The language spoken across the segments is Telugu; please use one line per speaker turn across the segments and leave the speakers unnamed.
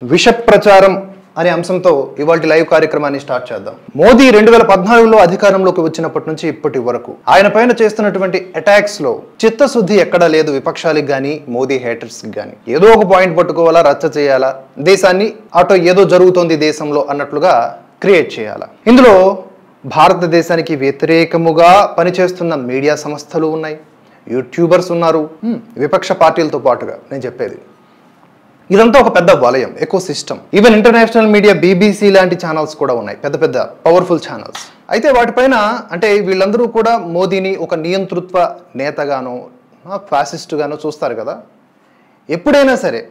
విష ప్రచారం అనే అంశంతో ఇవాల్టి లైవ్ కార్యక్రమాన్ని స్టార్ట్ చేద్దాం. మోదీ 2014లో అధికారంలోకి వచ్చినప్పటి నుంచి ఇప్పటి వరకు ఆయన పైన చేస్తున్నటువంటి అటాక్స్ లో చిత్తశుద్ధి ఎక్కడా లేదు. విపక్షాలకు గానీ మోదీ హేటర్స్ గానీ ఏదో ఒక పాయింట్ పట్టుకోవాలా, రచ్చ చేయాలా, దేశాన్ని అటో ఏదో జరుగుతోంది దేశంలో అన్నట్లుగా క్రియేట్ చేయాలా. ఇందులో భారతదేశానికి వ్యతిరేకముగా పనిచేస్తున్న మీడియా సంస్థలు ఉన్నాయి, యూట్యూబర్స్ ఉన్నారు, విపక్ష పార్టీలతో పాటుగా నేను చెప్పేది ఇదంతా ఒక పెద్ద వలయం, eco system. Even international media BBC లాంటి ఛానల్స్ కూడా ఉన్నాయి, పెద్ద పెద్ద పవర్ఫుల్ ఛానల్స్. అయితే వాటిపైన అంటే వీళ్ళందరూ కూడా మోదీని ఒక నియంతృత్వ నేతగానో ఫ్యాసిస్టుగానో చూస్తారు కదా. ఎప్పుడైనా సరే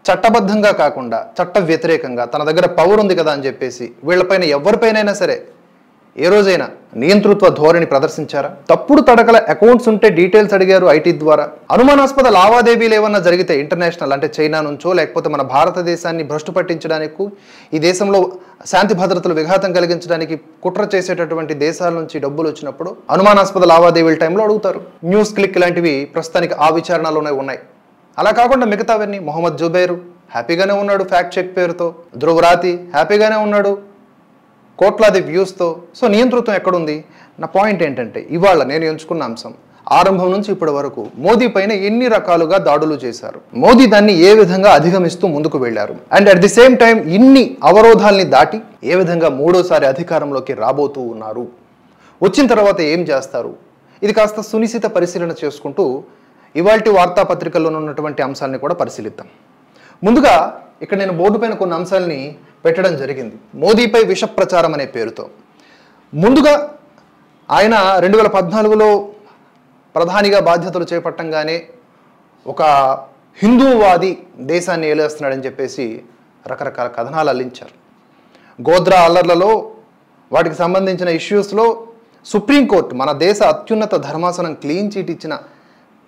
చట్టబద్ధంగా కాకుండా చట్ట వ్యతిరేకంగా తన దగ్గర పవర్ ఉంది కదా అని చెప్పేసి వీళ్ళపైన ఎవరిపైనైనా సరే ఏ రోజైనా నియంతృత్వ ధోరణి ప్రదర్శించారా? తప్పుడు తడకల అకౌంట్స్ ఉంటే డీటెయిల్స్ అడిగారు ఐటీ ద్వారా. అనుమానాస్పద లావాదేవీలు ఏమన్నా జరిగితే ఇంటర్నేషనల్ అంటే చైనా నుంచో లేకపోతే మన భారతదేశాన్ని భ్రష్టు పట్టించడానికి, ఈ దేశంలో శాంతి భద్రతలు విఘాతం కలిగించడానికి కుట్ర చేసేటటువంటి దేశాల నుంచి డబ్బులు వచ్చినప్పుడు అనుమానాస్పద లావాదేవీల టైంలో అడుగుతారు. న్యూస్ క్లిక్ లాంటివి ప్రస్తుతానికి ఆ విచారణలోనే ఉన్నాయి. అలా కాకుండా మిగతావన్నీ మొహమ్మద్ జుబైర్ హ్యాపీగానే ఉన్నాడు ఫ్యాక్ట్ చెక్ పేరుతో, ధ్రువ్ రాతి హ్యాపీగానే ఉన్నాడు కోట్లాది వ్యూస్తో. సో నియంతృత్వం ఎక్కడుంది? నా పాయింట్ ఏంటంటే ఇవాళ నేను ఎంచుకున్న అంశం ఆరంభం నుంచి ఇప్పటి వరకు మోదీ పైన ఎన్ని రకాలుగా దాడులు చేశారు, మోదీ దాన్ని ఏ విధంగా అధిగమిస్తూ ముందుకు వెళ్లారు, and at the same time ఇన్ని అవరోధాల్ని దాటి ఏ విధంగా మూడోసారి అధికారంలోకి రాబోతూ ఉన్నారు, వచ్చిన తర్వాత ఏం చేస్తారు, ఇది కాస్త సునిశ్చిత పరిశీలన చేసుకుంటూ ఇవాల్టి వార్తాపత్రికల్లో ఉన్నటువంటి అంశాలని కూడా పరిశీలిద్దాం. ముందుగా ఇక్కడ నేను బోర్డు పైన కొన్ని అంశాలని పెట్టడం జరిగింది మోదీపై విష ప్రచారం అనే పేరుతో. ముందుగా ఆయన 2014లో ప్రధానిగా బాధ్యతలు చేపట్టంగానే ఒక హిందూవాది దేశాన్ని ఏలేస్తున్నాడని చెప్పేసి రకరకాల కథనాలు అల్లించారు. గోద్రా అల్లర్లలో వాటికి సంబంధించిన ఇష్యూస్లో సుప్రీంకోర్టు మన దేశ అత్యున్నత ధర్మాసనం క్లీన్ చీట్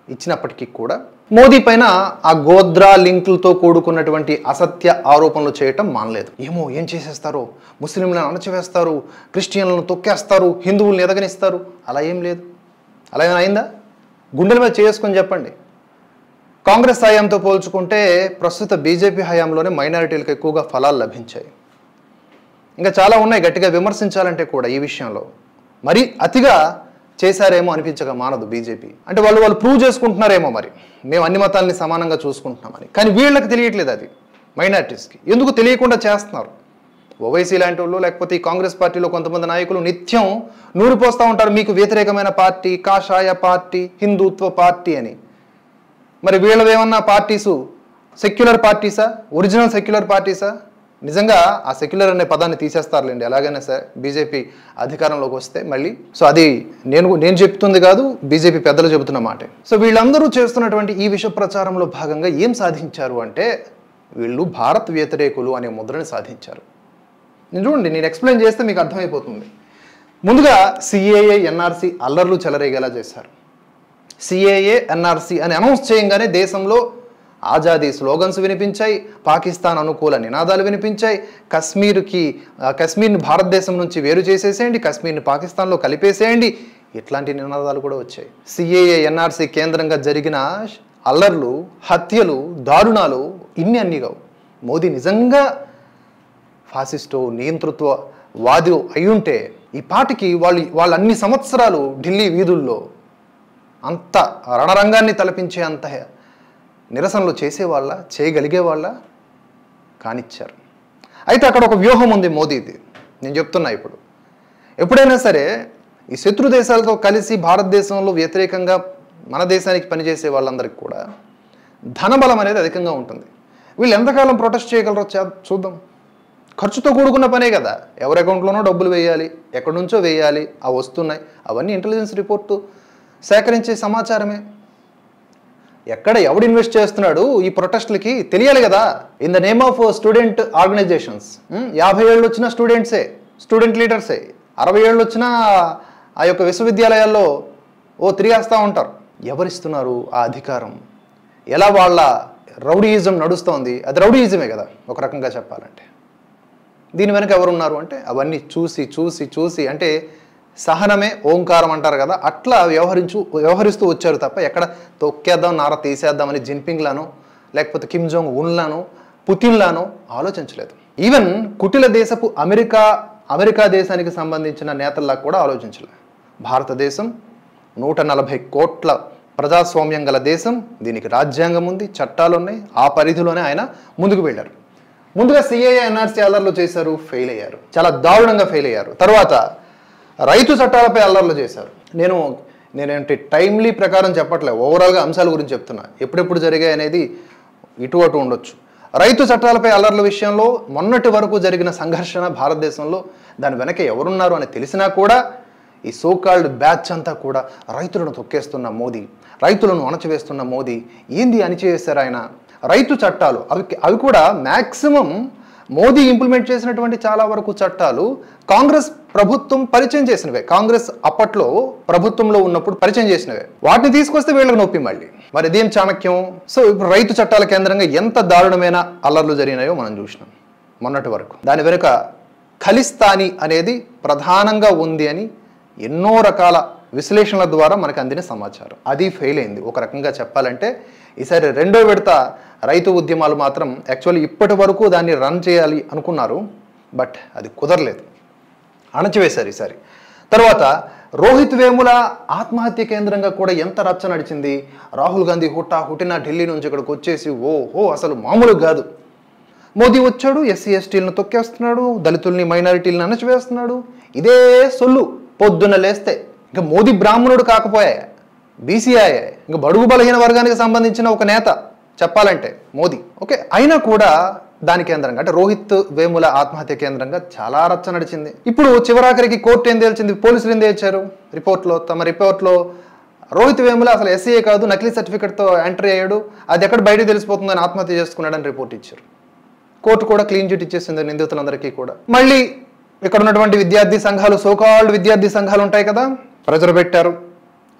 ఇచ్చినప్పటికీ కూడా మోదీ పైన ఆ గోద్రా లింకులతో కూడుకున్నటువంటి అసత్య ఆరోపణలు చేయటం మానలేదు. ఏం చేసేస్తారు, ముస్లింలను అణచివేస్తారు, క్రిస్టియన్లను తొక్కేస్తారు, హిందువులను ఎదగనిస్తారు, అలా ఏం లేదు. అలా ఏమైనా అయిందా? గుండెల మీద చేసుకొని చెప్పండి. కాంగ్రెస్ హయాంతో పోల్చుకుంటే ప్రస్తుత బీజేపీ హయాంలోనే మైనారిటీలకు ఎక్కువగా ఫలాలు లభించాయి. ఇంకా చాలా ఉన్నాయి గట్టిగా విమర్శించాలంటే కూడా ఈ విషయంలో. మరి అతిగా చేశారేమో అనిపించక మానదు బీజేపీ. అంటే వాళ్ళు ప్రూవ్ చేసుకుంటున్నారేమో మరి మేము అన్ని మతాలని సమానంగా చూసుకుంటున్నామని. కానీ వీళ్ళకి తెలియట్లేదు, అది మైనారిటీస్కి ఎందుకు తెలియకుండా చేస్తున్నారు. ఓవైసీ లాంటి వాళ్ళు లేకపోతే ఈ కాంగ్రెస్ పార్టీలో కొంతమంది నాయకులు నిత్యం నూరు పోస్తూ ఉంటారు మీకు వ్యతిరేకమైన పార్టీ, కాషాయ పార్టీ, హిందుత్వ పార్టీ అని. మరి వీళ్ళవేమన్నా పార్టీసు సెక్యులర్ పార్టీసా, ఒరిజినల్ సెక్యులర్ పార్టీసా? నిజంగా ఆ సెక్యులర్ అనే పదాన్ని తీసేస్తారులేండి ఎలాగైనా సరే బీజేపీ అధికారంలోకి వస్తే మళ్ళీ. సో అది నేను చెప్తుంది కాదు, బీజేపీ పెద్దలు చెబుతున్న మాటే. సో వీళ్ళందరూ చేస్తున్నటువంటి ఈ విష ప్రచారంలో భాగంగా ఏం సాధించారు అంటే వీళ్ళు భారత్ వ్యతిరేకులు అనే ముద్రని సాధించారు. చూడండి, నేను ఎక్స్ప్లెయిన్ చేస్తే మీకు అర్థమైపోతుంది. ముందుగా సిఏఏ ఎన్ఆర్సీ అల్లర్లు చెలరేగేలా చేశారు. సిఏఏ ఎన్ఆర్సీ అని అనౌన్స్ చేయంగానే దేశంలో ఆజాదీ స్లోగన్స్ వినిపించాయి, పాకిస్తాన్ అనుకూల నినాదాలు వినిపించాయి, కశ్మీర్ని భారతదేశం నుంచి వేరు చేసేసేయండి, కశ్మీర్ని పాకిస్తాన్లో కలిపేసేయండి, ఇట్లాంటి నినాదాలు కూడా వచ్చాయి. సిఏఏ ఎన్ఆర్సీ కేంద్రంగా జరిగిన అల్లర్లు, హత్యలు, దారుణాలు అన్నీ కావు. మోదీ నిజంగా ఫాసిస్టో నియంతృత్వవాది అయ్యుంటే ఈ పాటికి వాళ్ళు అన్ని సంవత్సరాలు ఢిల్లీ వీధుల్లో అంత రణరంగాన్ని తలపించే అంత నిరసనలు చేసేవాళ్ళ, చేయగలిగేవాళ్ళ కానిచ్చారు. అయితే అక్కడ ఒక వ్యూహం ఉంది మోదీది, నేను చెప్తున్నా. ఇప్పుడు ఎప్పుడైనా సరే ఈ శత్రు దేశాలతో కలిసి భారతదేశంలో వ్యతిరేకంగా మన దేశానికి పనిచేసే వాళ్ళందరికీ కూడా ధనబలం అనేది అధికంగా ఉంటుంది. వీళ్ళు ఎంతకాలం ప్రొటెస్ట్ చేయగలరో చూద్దాం. ఖర్చుతో కూడుకున్న పనే కదా, ఎవరి అకౌంట్లోనో డబ్బులు వేయాలి, ఎక్కడి నుంచో వేయాలి, అవి వస్తున్నాయి, అవన్నీ ఇంటెలిజెన్స్ రిపోర్టు సేకరించే సమాచారమే. ఎక్కడ ఎవడు ఇన్వెస్ట్ చేస్తున్నాడు ఈ ప్రొటెస్ట్లకి తెలియాలి కదా. In the name of student organisations. 50 ఏళ్ళు వచ్చిన స్టూడెంట్ లీడర్సే, 60 ఏళ్ళు వచ్చిన ఆ యొక్క విశ్వవిద్యాలయాల్లో తిరిగేస్తూ ఉంటారు. ఎవరిస్తున్నారు ఆ అధికారం? ఎలా వాళ్ళ రౌడీయిజం నడుస్తోంది? అది రౌడీయిజమే కదా ఒక రకంగా చెప్పాలంటే. దీని వెనక ఎవరున్నారు అంటే అవన్నీ చూసి అంటే సహనమే ఓంకారం అంటారు కదా, అట్లా వ్యవహరిస్తూ వచ్చారు తప్ప ఎక్కడ తొక్కేద్దాం నార తీసేద్దామని జిన్పింగ్లాను లేకపోతే కిమ్ జోంగ్ ఉన్లాను పుతిన్లానో ఆలోచించలేదు. ఈవెన్ కుటిల దేశపు అమెరికా దేశానికి సంబంధించిన నేతల్లా కూడా ఆలోచించలేదు. భారతదేశం 140 కోట్ల ప్రజాస్వామ్యం గల దేశం, దీనికి రాజ్యాంగం ఉంది, చట్టాలు ఉన్నాయి. ఆ పరిధిలోనే ఆయన ముందుకు వెళ్ళారు. ముందుగా సిఏఏ ఎన్ఆర్సీ అల్లర్లు చేశారు, ఫెయిల్ అయ్యారు, చాలా దారుణంగా ఫెయిల్ అయ్యారు. తర్వాత రైతు చట్టాలపై అల్లర్లు చేశారు. నేనేంటి టైమ్లీ ప్రకారం చెప్పట్లేదు, ఓవరాల్గా అంశాల గురించి చెప్తున్నా. ఎప్పుడెప్పుడు జరిగాయి అనేది ఇటు అటు ఉండొచ్చు. రైతు చట్టాలపై అల్లర్ల విషయంలో మొన్నటి వరకు జరిగిన సంఘర్షణ భారతదేశంలో, దాని వెనక ఎవరున్నారు అని తెలిసినా కూడా ఈ సోకాల్డ్ బ్యాచ్ అంతా కూడా రైతులను తొక్కేస్తున్న మోదీ, రైతులను అణచివేస్తున్న మోదీ, ఏంది అణిచివేశారు ఆయన? రైతు చట్టాలు అవి కూడా మ్యాక్సిమం మోదీ ఇంప్లిమెంట్ చేసినటువంటి చాలా వరకు చట్టాలు కాంగ్రెస్ ప్రభుత్వం పరిచయం చేసినవే, కాంగ్రెస్ అప్పట్లో ప్రభుత్వంలో ఉన్నప్పుడు పరిచయం చేసినవే. వాటిని తీసుకొస్తే వీళ్ళకి నొప్పి మళ్ళీ. మరి ఇదేం చాణక్యం? సో ఇప్పుడు రైతు చట్టాల కేంద్రంగా ఎంత దారుణమైన అల్లర్లు జరిగినాయో మనం చూసినాం మొన్నటి వరకు. దాని వెనుక ఖలిస్తానీ అనేది ప్రధానంగా ఉంది అని ఎన్నో రకాల విశ్లేషణల ద్వారా మనకు అందిన సమాచారం. అది ఫెయిల్ అయింది ఒక రకంగా చెప్పాలంటే. ఈసారి రెండో విడత రైతు ఉద్యమాలు మాత్రం యాక్చువల్లీ ఇప్పటి వరకు దాన్ని రన్ చేయాలి అనుకున్నారు, బట్ అది కుదరలేదు, అణచివేశారు ఈసారి. తర్వాత రోహిత్ వేముల ఆత్మహత్య కేంద్రంగా కూడా ఎంత రచ్చ నడిచింది. రాహుల్ గాంధీ హుటిన ఢిల్లీ నుంచి ఇక్కడికి వచ్చేసి ఓహో అసలు మామూలు కాదు, మోదీ వచ్చాడు, ఎస్సీ ఎస్టీలను తొక్కేస్తున్నాడు, దళితుల్ని మైనారిటీలను అణచివేస్తున్నాడు, ఇదే సొల్లు. పొద్దున్న లేస్తే ఇంకా మోదీ బ్రాహ్మణుడు కాకపోయా, బీసీఐ, ఇంకా బడుగు బలహీన వర్గానికి సంబంధించిన ఒక నేత చెప్పాలంటే మోదీ. ఓకే, అయినా కూడా దాని కేంద్రంగా అంటే రోహిత్ వేముల ఆత్మహత్య కేంద్రంగా చాలా రచ్చ నడిచింది. ఇప్పుడు చివరాఖరికి కోర్టు ఏం తేల్చింది, పోలీసులు ఏం తేల్చారు తమ రిపోర్ట్లో రోహిత్ వేముల అసలు ఎస్సీఏ కాదు, నకిలీ సర్టిఫికెట్తో ఎంట్రీ అయ్యాడు, అది ఎక్కడ బయటకు తెలిసిపోతుందని ఆత్మహత్య చేసుకున్నాడని రిపోర్ట్ ఇచ్చారు. కోర్టు కూడా క్లీన్ చిట్ ఇచ్చేసింది నిందితులందరికీ కూడా. మళ్ళీ ఇక్కడ ఉన్నటువంటి విద్యార్థి సంఘాలు, సోకాల్డ్ విద్యార్థి సంఘాలు ఉంటాయి కదా, ప్రెజర్ పెట్టారు,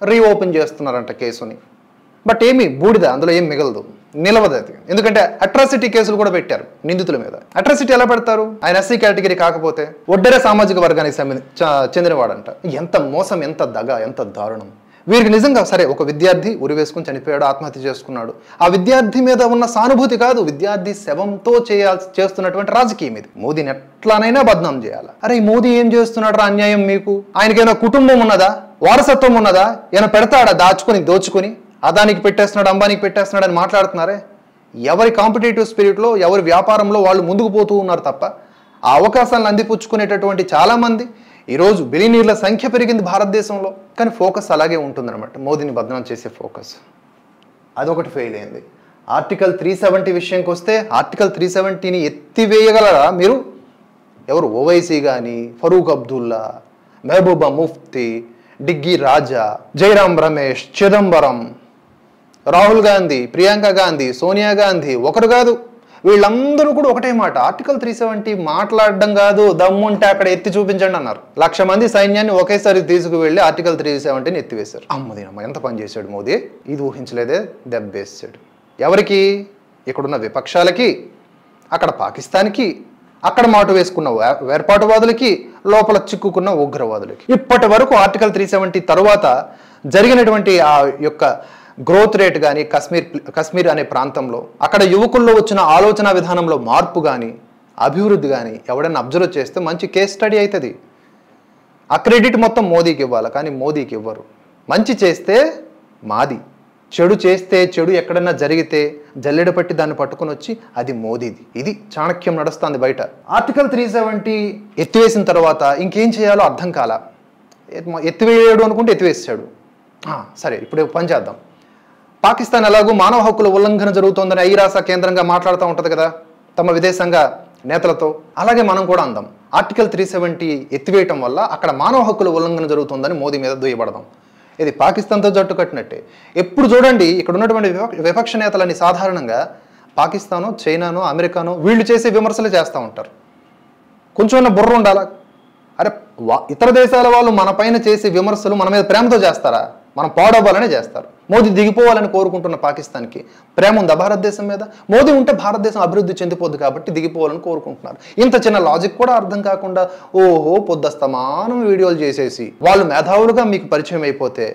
రీఓపెన్ చేస్తున్నారంట కేసుని. బట్ ఏమి బూడిద, అందులో ఏం మిగలదు, నిలవదు అది. ఎందుకంటే అట్రాసిటీ కేసులు కూడా పెట్టారు నిందితుల మీద. అట్రాసిటీ ఎలా పెడతారు? ఆయన ఎస్సీ కేటగిరీ కాకపోతే ఒడ్డెర సామాజిక వర్గానికి చెందినవాడంట. ఎంత మోసం, ఎంత దగ, ఎంత దారుణం. వీరికి నిజంగా సరే ఒక విద్యార్థి ఉరివేసుకుని చనిపోయాడు, ఆత్మహత్య చేసుకున్నాడు. ఆ విద్యార్థి మీద ఉన్న సానుభూతి కాదు, విద్యార్థి శవంతో చేస్తున్నటువంటి రాజకీయం ఇది. మోదీని ఎట్లానైనా బద్నాం చేయాలి. అరే ఈ మోదీ ఏం చేస్తున్నాడు రా అన్యాయం మీకు? ఆయనకైనా కుటుంబం ఉన్నదా, వారసత్వం ఉన్నదా? ఏమైనా పెడతాడా దోచుకుని అదానికి పెట్టేస్తున్నాడు, అంబానికి పెట్టేస్తున్నాడు అని మాట్లాడుతున్నారే. ఎవరి కాంపిటేటివ్ స్పిరిట్లో, ఎవరి వ్యాపారంలో వాళ్ళు ముందుకు పోతూ ఉన్నారు తప్ప ఆ అవకాశాలను అందిపుచ్చుకునేటటువంటి చాలామంది ఈరోజు బిలియనీర్ల సంఖ్య పెరిగింది భారతదేశంలో. కానీ ఫోకస్ అలాగే ఉంటుందన్నమాట, మోదీని బదనాం చేసే ఫోకస్. అదొకటి ఫెయిల్ అయింది. ఆర్టికల్ 370 విషయంకి వస్తే ఆర్టికల్ 370ని ఎత్తివేయగలరా మీరు? ఎవరు? ఓవైసీ కానీ, ఫరూక్ అబ్దుల్లా, మెహబూబా ముఫ్తీ, డిగ్గీ రాజా, జైరాం రమేష్, చిదంబరం, రాహుల్ గాంధీ, ప్రియాంక గాంధీ, సోనియా గాంధీ, ఒకరు కాదు వీళ్ళందరూ కూడా ఒకటే మాట, ఆర్టికల్ 370 మాట్లాడడం కాదు, దమ్ముంటే అక్కడ ఎత్తి చూపించండి అన్నారు. 1,00,000 మంది సైన్యాన్ని ఒకేసారి తీసుకువెళ్ళి ఆర్టికల్ 370ని ఎత్తివేశారు. అమ్మదేనమ్మ ఎంత పని చేశాడు మోదీ, ఇది ఊహించలేదే, దెబ్బేసాడు. ఎవరికి? ఇక్కడున్న విపక్షాలకి, అక్కడ పాకిస్తాన్కి, అక్కడ మాటు వేసుకున్న వేర్పాటువాదులకి, లోపల చిక్కుకున్న ఉగ్రవాదులకి. ఇప్పటి వరకు ఆర్టికల్ 370 తర్వాత జరిగినటువంటి ఆ యొక్క గ్రోత్ రేట్ కానీ, కశ్మీర్ అనే ప్రాంతంలో అక్కడ యువకుల్లో వచ్చిన ఆలోచన విధానంలో మార్పు కానీ, అభివృద్ధి కానీ ఎవడైనా అబ్జర్వ్ చేస్తే మంచి కేస్ స్టడీ అవుతుంది. ఆ క్రెడిట్ మొత్తం మోదీకి ఇవ్వాలి, కానీ మోదీకి ఇవ్వరు. మంచి చేస్తే మాది, చెడు చేస్తే, చెడు ఎక్కడన్నా జరిగితే జల్లెడ పట్టి దాన్ని పట్టుకుని వచ్చి అది మోదీది. ఇది చాణక్యం నడుస్తుంది బయట. ఆర్టికల్ 370 ఎత్తివేసిన తర్వాత ఇంకేం చేయాలో అర్థం కాల. ఎత్తివేయడు అనుకుంటే ఎత్తివేసాడు. సరే ఇప్పుడు పని చేద్దాం. పాకిస్తాన్ ఎలాగూ మానవ హక్కుల ఉల్లంఘన జరుగుతోందని ఐరాస కేంద్రంగా మాట్లాడుతూ ఉంటుంది కదా తమ విదేశాంగ నేతలతో. అలాగే మనం కూడా అందాం, ఆర్టికల్ 370 ఎత్తివేయటం వల్ల అక్కడ మానవ హక్కుల ఉల్లంఘన జరుగుతుందని మోదీ మీద దుయ్యబడదాం. ఇది పాకిస్తాన్తో జట్టు కట్టినట్టే. ఎప్పుడు చూడండి ఇక్కడ ఉన్నటువంటి విపక్ష నేతలని సాధారణంగా పాకిస్తానో, చైనానో, అమెరికానో వీళ్ళు చేసే విమర్శలు చేస్తూ ఉంటారు. కొంచెం బుర్ర ఉండాలా. అరే ఇతర దేశాల వాళ్ళు మన పైన చేసే విమర్శలు మన మీద ప్రేమతో చేస్తారా? మనం పాడవ్వాలనే చేస్తారు. మోదీ దిగిపోవాలని కోరుకుంటున్న పాకిస్తాన్కి ప్రేమ ఉందా భారతదేశం మీద? మోదీ ఉంటే భారతదేశం అభివృద్ధి చెందిపోద్ది కాబట్టి దిగిపోవాలని కోరుకుంటున్నారు. ఇంత చిన్న లాజిక్ కూడా అర్థం కాకుండా ఓహో పొద్దస్తమానం వీడియోలు చేసేసి వాళ్ళు మేధావులుగా మీకు పరిచయం అయిపోతే,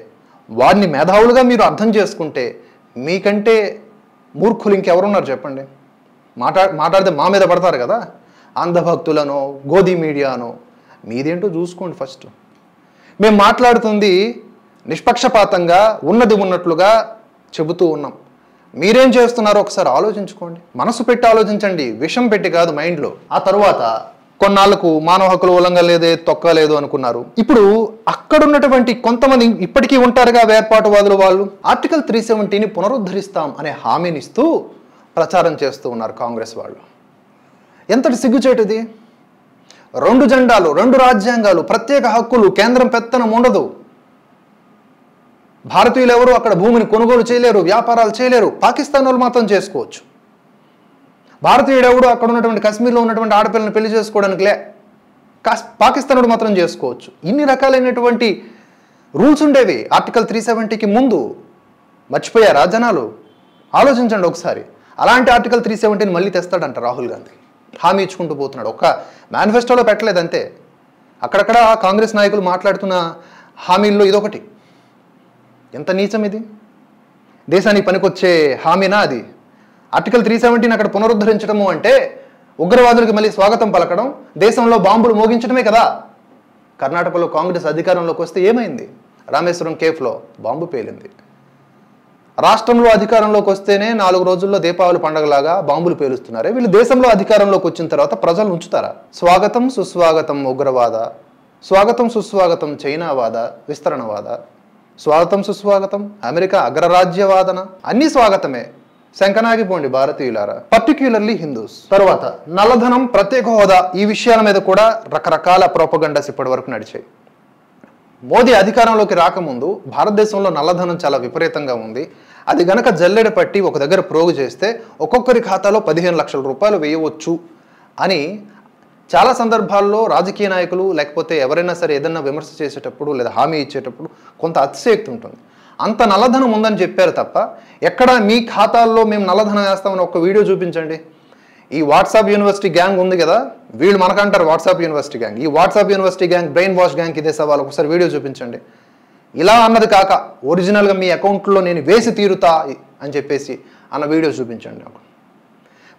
వారిని మేధావులుగా మీరు అర్థం చేసుకుంటే మీకంటే మూర్ఖులు ఇంకెవరున్నారు చెప్పండి? మాట్లాడితే మా మీద పడతారు కదా, అంధభక్తులనో గోధి మీడియానో. మీదేంటో చూసుకోండి ఫస్ట్. మేము మాట్లాడుతుంది నిష్పక్షపాతంగా ఉన్నది ఉన్నట్లుగా చెబుతూ ఉన్నాం. మీరేం చేస్తున్నారో ఒకసారి ఆలోచించుకోండి, మనసు పెట్టి ఆలోచించండి, విషం పెట్టి కాదు మైండ్లో. ఆ తర్వాత కొన్నాళ్లకు మానవ హక్కులు ఉల్లంఘన లేదే తొక్కలేదు అనుకున్నారు. ఇప్పుడు అక్కడున్నటువంటి కొంతమంది ఇప్పటికీ ఉంటారుగా వేర్పాటువాదులు, వాళ్ళు ఆర్టికల్ 370ని పునరుద్ధరిస్తాం అనే హామీనిస్తూ ప్రచారం చేస్తూ ఉన్నారు కాంగ్రెస్ వాళ్ళు. ఎంతటి సిగ్గుచేటుది! 2 జెండాలు, 2 రాజ్యాంగాలు, ప్రత్యేక హక్కులు, కేంద్రం పెత్తనం ఉండదు. భారతీయులు ఎవరు అక్కడ భూమిని కొనుగోలు చేయలేరు, వ్యాపారాలు చేయలేరు. పాకిస్తాన్ వాళ్ళు మాత్రం చేసుకోవచ్చు. భారతీయుడు ఎవడు అక్కడ ఉన్నటువంటి కశ్మీర్లో ఉన్నటువంటి ఆడపిల్లని పెళ్లి చేసుకోవడానికి పాకిస్తానుడు మాత్రం చేసుకోవచ్చు. ఇన్ని రకాలైనటువంటి రూల్స్ ఉండేవి ఆర్టికల్ 370కి ముందు. మర్చిపోయారా జనాలు? ఆలోచించండి ఒకసారి. అలాంటి ఆర్టికల్ 370ని మళ్ళీ తెస్తాడంట రాహుల్ గాంధీ. హామీ ఇచ్చుకుంటూ పోతున్నాడు. ఒక్క మేనిఫెస్టోలో పెట్టలేదు అంతే. అక్కడక్కడ కాంగ్రెస్ నాయకులు మాట్లాడుతున్న హామీల్లో ఇదొకటి. ఎంత నీచం ఇది! దేశానికి పనికొచ్చే హామీనా అది? ఆర్టికల్ 370ని అక్కడ పునరుద్ధరించడము అంటే ఉగ్రవాదులకు మళ్ళీ స్వాగతం పలకడం, దేశంలో బాంబులు మోగించడమే కదా. కర్ణాటకలో కాంగ్రెస్ అధికారంలోకి వస్తే ఏమైంది? రామేశ్వరం కేఫ్లో బాంబు పేలింది. రాష్ట్రంలో అధికారంలోకి వస్తేనే 4 రోజుల్లో దీపావళి పండుగలాగా బాంబులు పేలుస్తున్నారే. వీళ్ళు దేశంలో అధికారంలోకి వచ్చిన తర్వాత ప్రజలు ఉంచుతారా? స్వాగతం సుస్వాగతం ఉగ్రవాద, స్వాగతం సుస్వాగతం చైనావాద విస్తరణవాద, స్వాగతం సుస్వాగతం అమెరికా అగ్రరాజ్యవాదన, అన్ని స్వాగతమే. శంకనాగిపోండి భారతీయులారా, పర్టిక్యులర్లీ హిందూస్. తర్వాత నల్లధనం, ప్రత్యేక హోదా, ఈ విషయాల మీద కూడా రకరకాల ప్రోపగండాస్ ఇప్పటి వరకు నడిచాయి. మోదీ అధికారంలోకి రాకముందు భారతదేశంలో నల్లధనం చాలా విపరీతంగా ఉంది. అది గనక జల్లెడ పట్టి ఒక దగ్గర ప్రోగు చేస్తే ఒక్కొక్కరి ఖాతాలో 15 లక్షల రూపాయలు వేయవచ్చు అని చాలా సందర్భాల్లో రాజకీయ నాయకులు లేకపోతే ఎవరైనా సరే ఏదన్నా విమర్శ చేసేటప్పుడు లేదా హామీ ఇచ్చేటప్పుడు కొంత అతిశయోక్తి ఉంటుంది. అంత నల్లధనం ఉందని చెప్పారు తప్ప ఎక్కడ మీ ఖాతాల్లో మేము నల్లధనం వేస్తామని ఒక వీడియో చూపించండి. ఈ వాట్సాప్ యూనివర్సిటీ గ్యాంగ్ ఉంది కదా, వీళ్ళు మనకంటారు వాట్సాప్ యూనివర్సిటీ గ్యాంగ్. ఈ WhatsApp university gang, brain wash gang ఇదే సవాల్. ఒకసారి వీడియో చూపించండి. ఇలా అన్నది కాక ఒరిజినల్గా మీ అకౌంట్లో నేను వేసి తీరుతా అని చెప్పేసి అన్న వీడియో చూపించండి.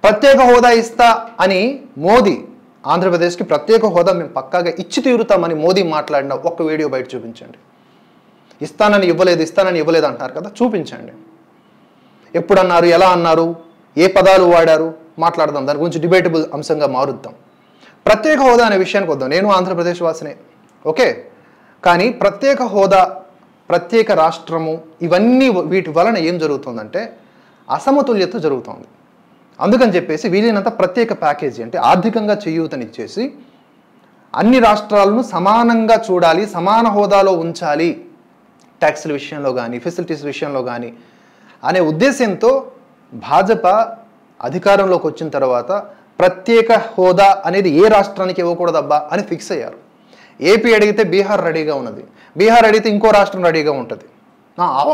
ప్రత్యేక హోదా ఇస్తా అని మోదీ, ఆంధ్రప్రదేశ్కి ప్రత్యేక హోదా మేము పక్కాగా ఇచ్చి తీరుతామని మోదీ మాట్లాడిన ఒక్క వీడియో బయట చూపించండి. ఇస్తానని ఇవ్వలేదు అంటున్నారు కదా, చూపించండి. ఎప్పుడు అన్నారు, ఎలా అన్నారు, ఏ పదాలు వాడారు మాట్లాడదాం. దాని గురించి డిబేటబుల్ అంశంగా మారుద్దాం. ప్రత్యేక హోదా అనే విషయానికి వద్దాం. నేను ఆంధ్రప్రదేశ్ వాసినే, ఓకే. కానీ ప్రత్యేక హోదా, ప్రత్యేక రాష్ట్రము, ఇవన్నీ వీటి వలన ఏం జరుగుతుందంటే అసమతుల్యత జరుగుతుంది. అందుకని చెప్పేసి వీలైనంత ప్రత్యేక ప్యాకేజీ అంటే ఆర్థికంగా చేయూతనిచ్చేసి అన్ని రాష్ట్రాలను సమానంగా చూడాలి, సమాన హోదాలో ఉంచాలి, ట్యాక్స్ల విషయంలో కానీ ఫెసిలిటీస్ విషయంలో కానీ అనే ఉద్దేశంతో భాజపా అధికారంలోకి వచ్చిన తర్వాత ప్రత్యేక హోదా అనేది ఏ రాష్ట్రానికి ఇవ్వకూడదబ్బా అని ఫిక్స్ అయ్యారు. ఏపీ అడిగితే బీహార్ రెడీగా ఉన్నది, బీహార్ అడిగితే ఇంకో రాష్ట్రం రెడీగా ఉంటుంది.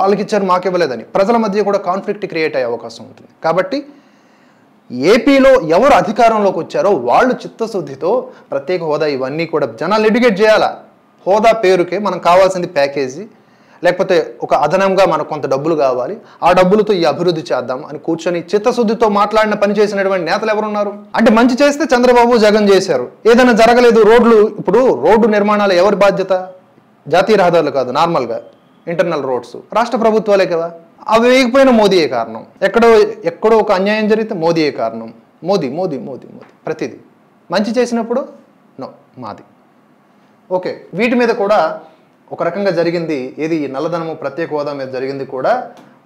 వాళ్ళకి ఇచ్చారు మాకివ్వలేదని ప్రజల మధ్య కూడా కాన్ఫ్లిక్ట్ క్రియేట్ అయ్యే అవకాశం ఉంటుంది. కాబట్టి ఏపీలో ఎవరు అధికారంలోకి వచ్చారో వాళ్ళు చిత్తశుద్ధితో ప్రత్యేక హోదా ఇవన్నీ కూడా జనాలు ఎడ్యుకేట్ చేయాలా. హోదా పేరుకే మనకు కావాల్సింది ప్యాకేజీ, లేకపోతే ఒక అదనంగా మనకు కొంత డబ్బులు కావాలి, ఆ డబ్బులతో ఈ అభివృద్ధి చేద్దాం అని కూర్చొని చిత్తశుద్ధితో మాట్లాడిన పని చేసినటువంటి నేతలు ఎవరున్నారు అంటే మంచి చేస్తే చంద్రబాబు జగన్ చేశారు, ఏదైనా జరగలేదు రోడ్లు. ఇప్పుడు రోడ్డు నిర్మాణాలు ఎవరి బాధ్యత? జాతీయ రహదారులు కాదు, నార్మల్గా ఇంటర్నల్ రోడ్స్ రాష్ట్ర ప్రభుత్వాలే కదా. అవి వేయకపోయినా మోదీయే కారణం. ఎక్కడో ఒక అన్యాయం జరిగితే మోదీయే కారణం. మోదీ మోదీ మోదీ మోదీ ప్రతిదీ. మంచి చేసినప్పుడు నో మాది. ఓకే, వీటి మీద కూడా ఒక రకంగా జరిగింది ఏది, నల్లధనము ప్రత్యేక హోదా మీద జరిగింది కూడా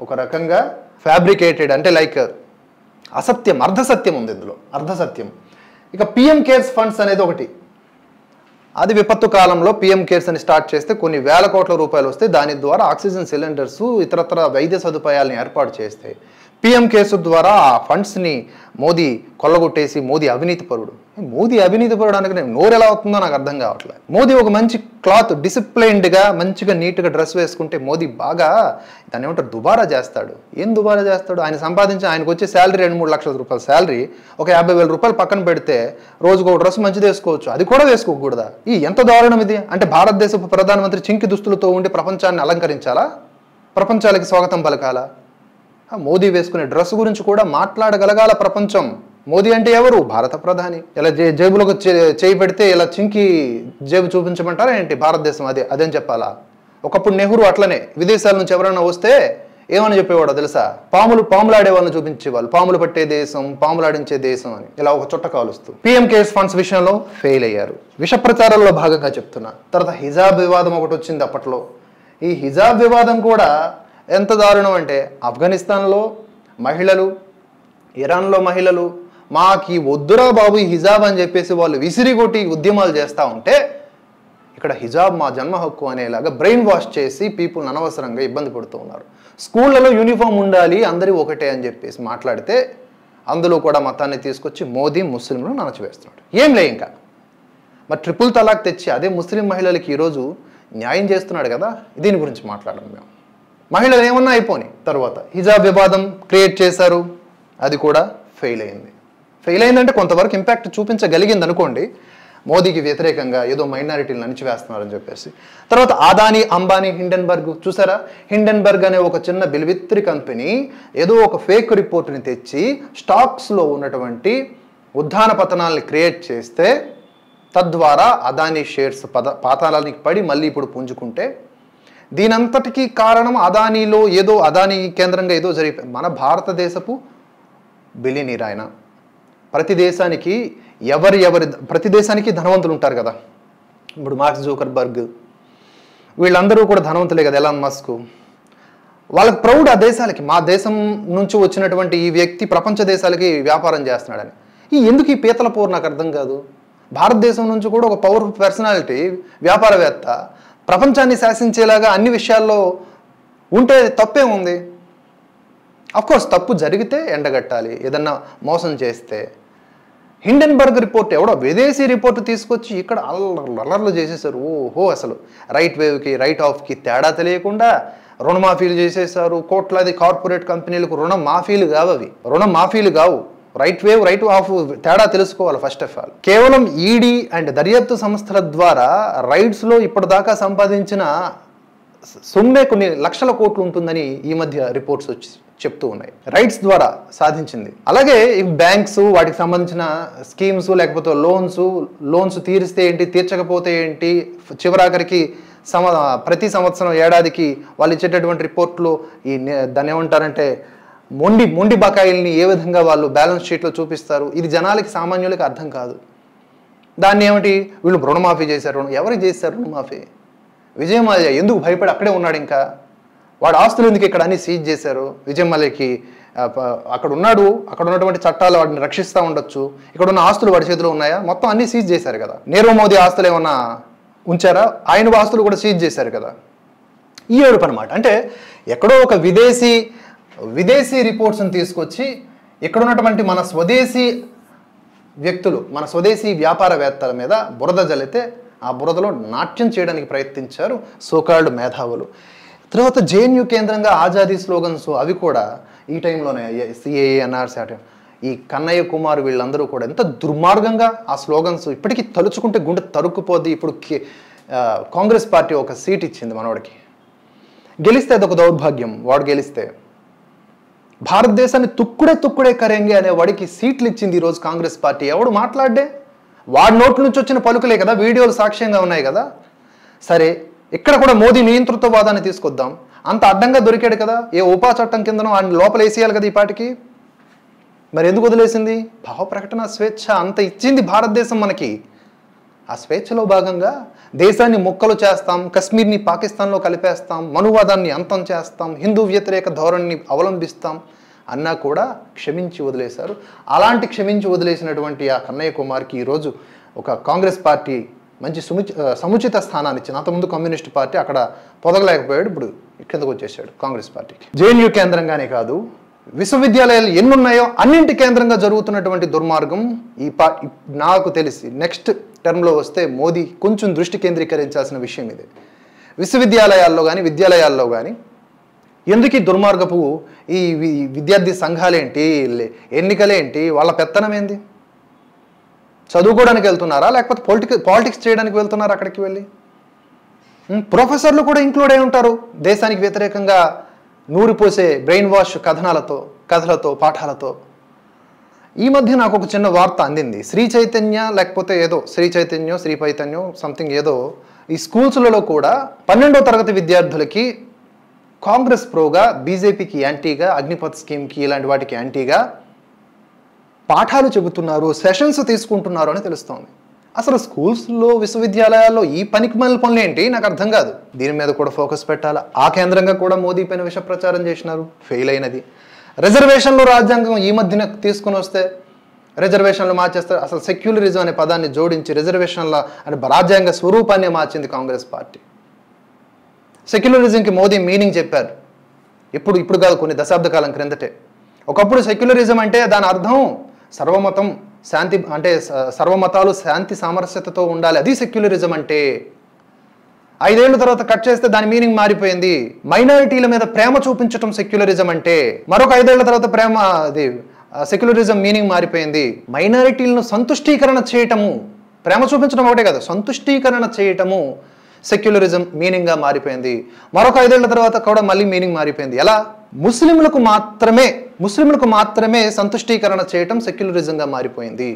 ఒక రకంగా ఫ్యాబ్రికేటెడ్, అంటే లైక్ అసత్యం, అర్ధసత్యం ఉంది ఇందులో, అర్ధసత్యం. ఇక పిఎం కేర్స్ ఫండ్స్ అనేది ఒకటి, అది విపత్తు కాలంలో పిఎం కేర్స్ అని స్టార్ట్ చేస్తే కొన్ని వేల కోట్ల రూపాయలు వస్తే దాని ద్వారా ఆక్సిజన్ సిలిండర్స్ ఇతరత్ర వైద్య సదుపాయాలను ఏర్పాటు చేస్తే పిఎం కేర్స్ ద్వారా ఆ ఫండ్స్ని మోదీ కొల్లగొట్టేసి మోదీ అవినీతి పరుడు. మోదీ అవినీతి పరుడు అనగా నోరు ఎలా అవుతుందో నాకు అర్థం కావట్లేదు. మోదీ ఒక మంచి క్లాత్ డిసిప్లైన్డ్గా మంచిగా నీట్గా డ్రెస్ వేసుకుంటే మోదీ బాగా దాన్ని ఏమంటారు దుబారా చేస్తాడు. ఏం దుబారా చేస్తాడు? ఆయన సంపాదించి ఆయనకు వచ్చే శాలరీ 2-3 లక్షల రూపాయల శాలరీ, ఒక 50,000 రూపాయలు పక్కన పెడితే రోజుకు ఒక డ్రెస్ మంచిది వేసుకోవచ్చు, అది కూడా వేసుకోకూడదా? ఈ ఎంత దారుణం ఇది! అంటే భారతదేశపు ప్రధానమంత్రి చింకి దుస్తులతో ఉండి ప్రపంచాన్ని అలంకరించాలా? ప్రపంచాలకి స్వాగతం పలకాలా? మోదీ వేసుకునే డ్రెస్ గురించి కూడా మాట్లాడగలగాల ప్రపంచం. మోదీ అంటే ఎవరు? భారత ప్రధాని. ఇలా జేబులోకి చేయి పెడితే ఇలా చింకి జేబు చూపించమంటారా ఏంటి? భారతదేశం అదేం చెప్పాలా? ఒకప్పుడు నెహ్రూ అట్లనే విదేశాల నుంచి ఎవరైనా వస్తే ఏమని చెప్పేవాడో తెలుసా? పాములాడే వాళ్ళని చూపించేవాళ్ళు. పాములు పట్టే దేశం, పాములాడించే దేశం అని ఇలా ఒక చుట్ట కాలుస్తూ. పిఎం కేర్స్ ఫండ్స్ విషయంలో ఫెయిల్ అయ్యారు. విష ప్రచారాల్లో భాగంగా చెప్తున్నా. తర్వాత హిజాబ్ వివాదం ఒకటి వచ్చింది అప్పట్లో. ఈ హిజాబ్ వివాదం కూడా ఎంత దారుణం అంటే, ఆఫ్ఘనిస్తాన్లో మహిళలు, ఇరాన్లో మహిళలు మాకి వద్దురా బాబు ఈ హిజాబ్ అని చెప్పేసి వాళ్ళు విసిరిగొట్టి ఉద్యమాలు చేస్తూ ఉంటే, ఇక్కడ హిజాబ్ మా జన్మ హక్కు అనేలాగా బ్రెయిన్ వాష్ చేసి పీపుల్ని అనవసరంగా ఇబ్బంది పడుతూ ఉన్నారు. స్కూళ్ళలో యూనిఫామ్ ఉండాలి, అందరి ఒకటే అని చెప్పేసి మాట్లాడితే అందులో కూడా మతాన్ని తీసుకొచ్చి మోదీ ముస్లింలను అణచివేస్తున్నాడు. ఏం లే ఇంకా మరి ట్రిపుల్ తలాక్ తెచ్చి అదే ముస్లిం మహిళలకి ఈరోజు న్యాయం చేస్తున్నాడు కదా. దీని గురించి మాట్లాడడం మేము. మహిళలు ఏమన్నా అయిపోని తర్వాత హిజాబ్ వివాదం క్రియేట్ చేశారు, అది కూడా ఫెయిల్ అయింది. ఫెయిల్ అయిందంటే కొంతవరకు ఇంపాక్ట్ చూపించగలిగింది అనుకోండి. మోదీకి వ్యతిరేకంగా ఏదో మైనారిటీలను అణిచివేస్తున్నారని చెప్పేసి. తర్వాత అదానీ, అంబానీ, హిండెన్బర్గ్ చూసారా? హిండెన్బర్గ్ అనే ఒక చిన్న బిల్విత్రి కంపెనీ ఏదో ఒక ఫేక్ రిపోర్ట్ని తెచ్చి స్టాక్స్లో ఉన్నటువంటి ఉత్థాన పతనాల్ని క్రియేట్ చేస్తే తద్వారా అదానీ షేర్స్ పాతాళానికి పడి మళ్ళీ ఇప్పుడు పుంజుకుంటే, దీనంతటికీ కారణం అదానీలో ఏదో అదానీ కేంద్రంగా ఏదో జరిగిపోయి. మన భారతదేశపు బిలియనీర్ ఆయన. ప్రతి దేశానికి ధనవంతులు ఉంటారు కదా. ఇప్పుడు మార్క్ జూకర్బర్గ్ వీళ్ళందరూ కూడా ధనవంతులే కదా. ఎలాన్ మస్క్ వాళ్ళకి ప్రౌడ్ ఆ దేశాలకి, మా దేశం నుంచి వచ్చినటువంటి ఈ వ్యక్తి ప్రపంచ దేశాలకి వ్యాపారం చేస్తున్నాడని. ఎందుకు ఈ పీతల పోరు నాకు అర్థం కాదు. భారతదేశం నుంచి కూడా ఒక పవర్ఫుల్ పర్సనాలిటీ, వ్యాపారవేత్త ప్రపంచాన్ని శాసించేలాగా అన్ని విషయాల్లో ఉంటే తప్పే ఉంది. అఫ్కోర్స్ తప్పు జరిగితే ఎండగట్టాలి, ఏదన్నా మోసం చేస్తే. హిండెన్బర్గ్ రిపోర్ట్ ఎవడో విదేశీ రిపోర్ట్ తీసుకొచ్చి ఇక్కడ అల్లర్లు చేసేసారు. ఓహో, అసలు రైట్ వేవ్కి రైట్ ఆఫ్కి తేడా తెలియకుండా రుణమాఫీలు చేసేసారు. కోట్లాది కార్పొరేట్ కంపెనీలకు రుణమాఫీలు కావు, అవి రుణమాఫీలు కావు. రైట్ వేవ్ రైట్ ఆఫ్ తేడా తెలుసుకోవాలి ఫస్ట్ ఆఫ్ ఆల్. కేవలం ఈడీ అండ్ దర్యాప్తు సంస్థల ద్వారా రైట్స్లో ఇప్పటిదాకా సంపాదించిన సొమ్మే కొన్ని లక్షల కోట్లు ఉంటుందని ఈ మధ్య రిపోర్ట్స్ వచ్చి చెప్తూ ఉన్నాయి. రైట్స్ ద్వారా సాధించింది. అలాగే బ్యాంక్స్, వాటికి సంబంధించిన స్కీమ్స్, లేకపోతే లోన్స్ తీరిస్తే ఏంటి, తీర్చకపోతే ఏంటి, చివరాఖరికి ప్రతి సంవత్సరం ఏడాదికి వాళ్ళు ఇచ్చేటటువంటి రిపోర్ట్లు దాన్ని ఏమంటారంటే మొండి బకాయిల్ని ఏ విధంగా వాళ్ళు బ్యాలెన్స్ షీట్లో చూపిస్తారు. ఇది జనాలకి, సామాన్యులకి అర్థం కాదు. దాన్ని ఏమిటి, వీళ్ళు రుణమాఫీ చేశారు. ఎవరికి చేశారు రుణమాఫీ? విజయ్ మాల్యా ఎందుకు భయపడి అక్కడే ఉన్నాడు? ఇంకా వాడు ఆస్తులు ఎందుకు ఇక్కడ అన్ని సీజ్ చేశారు? విజయ్ మాల్యాకి అక్కడ ఉన్నాడు, అక్కడ ఉన్నటువంటి చట్టాలు వాడిని రక్షిస్తూ ఉండొచ్చు. ఇక్కడ ఉన్న ఆస్తులు వాడి చేతిలో ఉన్నాయా? మొత్తం అన్ని సీజ్ చేశారు కదా. నీరవ్ మోదీ ఆస్తులు ఏమన్నా ఉంచారా? ఆయన ఆస్తులు కూడా సీజ్ చేశారు కదా. ఈ ఏడుపు అనమాట. అంటే ఎక్కడో ఒక విదేశీ రిపోర్ట్స్ని తీసుకొచ్చి ఇక్కడ ఉన్నటువంటి మన స్వదేశీ వ్యక్తులు, మన స్వదేశీ వ్యాపారవేత్తల మీద బురద జల్లితే ఆ బురదలో నాట్యం చేయడానికి ప్రయత్నించారు సోకాల్డ్ మేధావులు. తర్వాత జేఎన్యూ కేంద్రంగా ఆజాదీ స్లోగన్స్ అవి కూడా ఈ టైంలోనే సిఏఏ, ఎన్ఆర్సీ, ఈ కన్నయ్య కుమార్ వీళ్ళందరూ కూడా ఎంత దుర్మార్గంగా ఆ స్లోగన్స్ ఇప్పటికీ తలుచుకుంటే గుండె తరుక్కుపోద్ది. ఇప్పుడు కాంగ్రెస్ పార్టీ ఒక సీట్ ఇచ్చింది మనవాడికి. గెలిస్తే అదొక దౌర్భాగ్యం. వాడు గెలిస్తే భారతదేశాన్ని తుక్కుడే కరేంగే అనే వాడికి సీట్లు ఇచ్చింది ఈరోజు కాంగ్రెస్ పార్టీ. ఎవడు మాట్లాడే? వాడి నోట్ల నుంచి వచ్చిన పలుకులే కదా, వీడియోలు సాక్ష్యంగా ఉన్నాయి కదా. సరే, ఇక్కడ కూడా మోదీ నియంతృత్వవాదాన్ని తీసుకొద్దాం. అంత అడ్డంగా దొరికాడు కదా, ఏ ఉపా చట్టం కిందనో ఆయన లోపల వేసేయాలి కదా ఈ పాటికి. మరి ఎందుకు వదిలేసింది? భావ ప్రకటన స్వేచ్ఛ అంత ఇచ్చింది భారతదేశం మనకి. ఆ స్వేచ్ఛలో భాగంగా దేశాన్ని ముక్కలు చేస్తాం, కశ్మీర్ని పాకిస్తాన్లో కలిపేస్తాం, మనువాదాన్ని అంతం చేస్తాం, హిందూ వ్యతిరేక ధోరణిని అవలంబిస్తాం అన్నా కూడా క్షమించి వదిలేశారు. అలాంటి క్షమించి వదిలేసినటువంటి ఆ కన్నయ్య కుమార్కి ఈరోజు ఒక కాంగ్రెస్ పార్టీ మంచి సముచిత స్థానాన్ని ఇచ్చింది. అంతకుముందు కమ్యూనిస్ట్ పార్టీ అక్కడ పొదగలేకపోయాడు, ఇప్పుడు కిందకు వచ్చేసాడు కాంగ్రెస్ పార్టీకి. జేఎన్యూ కేంద్రంగానే కాదు, విశ్వవిద్యాలయాలు ఎన్నున్నాయో అన్నింటి కేంద్రంగా జరుగుతున్నటువంటి దుర్మార్గం నాకు తెలిసి నెక్స్ట్ టర్మ్లో వస్తే మోదీ కొంచెం దృష్టి కేంద్రీకరించాల్సిన విషయం ఇదే. విద్యాలయాల్లో కానీ ఎందుకు ఈ దుర్మార్గపు ఈ విద్యార్థి సంఘాలేంటి, ఎన్నికలేంటి, వాళ్ళ పెత్తనం ఏంది? చదువుకోవడానికి వెళ్తున్నారా, లేకపోతే పాలిటిక్స్ చేయడానికి వెళ్తున్నారా? అక్కడికి వెళ్ళి ప్రొఫెసర్లు కూడా ఇంక్లూడ్ అయి ఉంటారు. దేశానికి వ్యతిరేకంగా నూరిపోసే బ్రెయిన్ వాష్ కథలతో పాఠాలతో. ఈ మధ్య నాకు ఒక చిన్న వార్త అందింది. శ్రీ చైతన్య లేకపోతే ఏదో శ్రీ చైతన్యం సంథింగ్ ఏదో ఈ స్కూల్స్లలో కూడా 12వ తరగతి విద్యార్థులకి కాంగ్రెస్ ప్రోగా, బీజేపీకి యాంటీగా, అగ్నిపథ్ స్కీమ్కి ఇలాంటి వాటికి యాంటీగా పాఠాలు చెబుతున్నారు, సెషన్స్ తీసుకుంటున్నారు అని తెలుస్తోంది. అసలు స్కూల్స్లో, విశ్వవిద్యాలయాల్లో ఈ పనికిమాలిన పనులు ఏంటి నాకు అర్థం కాదు. దీని మీద కూడా ఫోకస్ పెట్టాలా. ఆ కేంద్రంగా కూడా మోదీ పైన విష ప్రచారం చేసినారు, ఫెయిల్ అయినది. రిజర్వేషన్లు రాజ్యాంగం ఈ మధ్యన తీసుకుని వస్తే రిజర్వేషన్లు మార్చేస్తారు. అసలు సెక్యులరిజం అనే పదాన్ని జోడించి రిజర్వేషన్ల అనే రాజ్యాంగ స్వరూపాన్ని మార్చింది కాంగ్రెస్ పార్టీ. సెక్యులరిజంకి మోదీ మీనింగ్ చెప్పారు. ఇప్పుడు కాదు, కొన్ని దశాబ్ద కాలం క్రిందటే. ఒకప్పుడు సెక్యులరిజం అంటే దాని అర్థం సర్వమతం శాంతి, అంటే సర్వమతాలు శాంతి సామరస్యతతో ఉండాలి, అది సెక్యులరిజం అంటే. 5 ఏళ్ల తర్వాత కట్ చేస్తే దాని మీనింగ్ మారిపోయింది. మైనారిటీల మీద ప్రేమ చూపించడం సెక్యులరిజం అంటే. మరొక 5 ఏళ్ల తర్వాత అది సెక్యులరిజం మీనింగ్ మారిపోయింది. మైనారిటీలను సంతుష్టీకరణ చేయటము, ప్రేమ చూపించడం ఒకటే కదా, సంతుష్టీకరణ చేయటము సెక్యులరిజం మీనింగ్గా మారిపోయింది. మరొక 5 ఏళ్ల తర్వాత కూడా మళ్ళీ మీనింగ్ మారిపోయింది. ఎలా? ముస్లింలకు మాత్రమే సంతుష్టీకరణ చేయటం సెక్యులరిజంగా మారిపోయింది.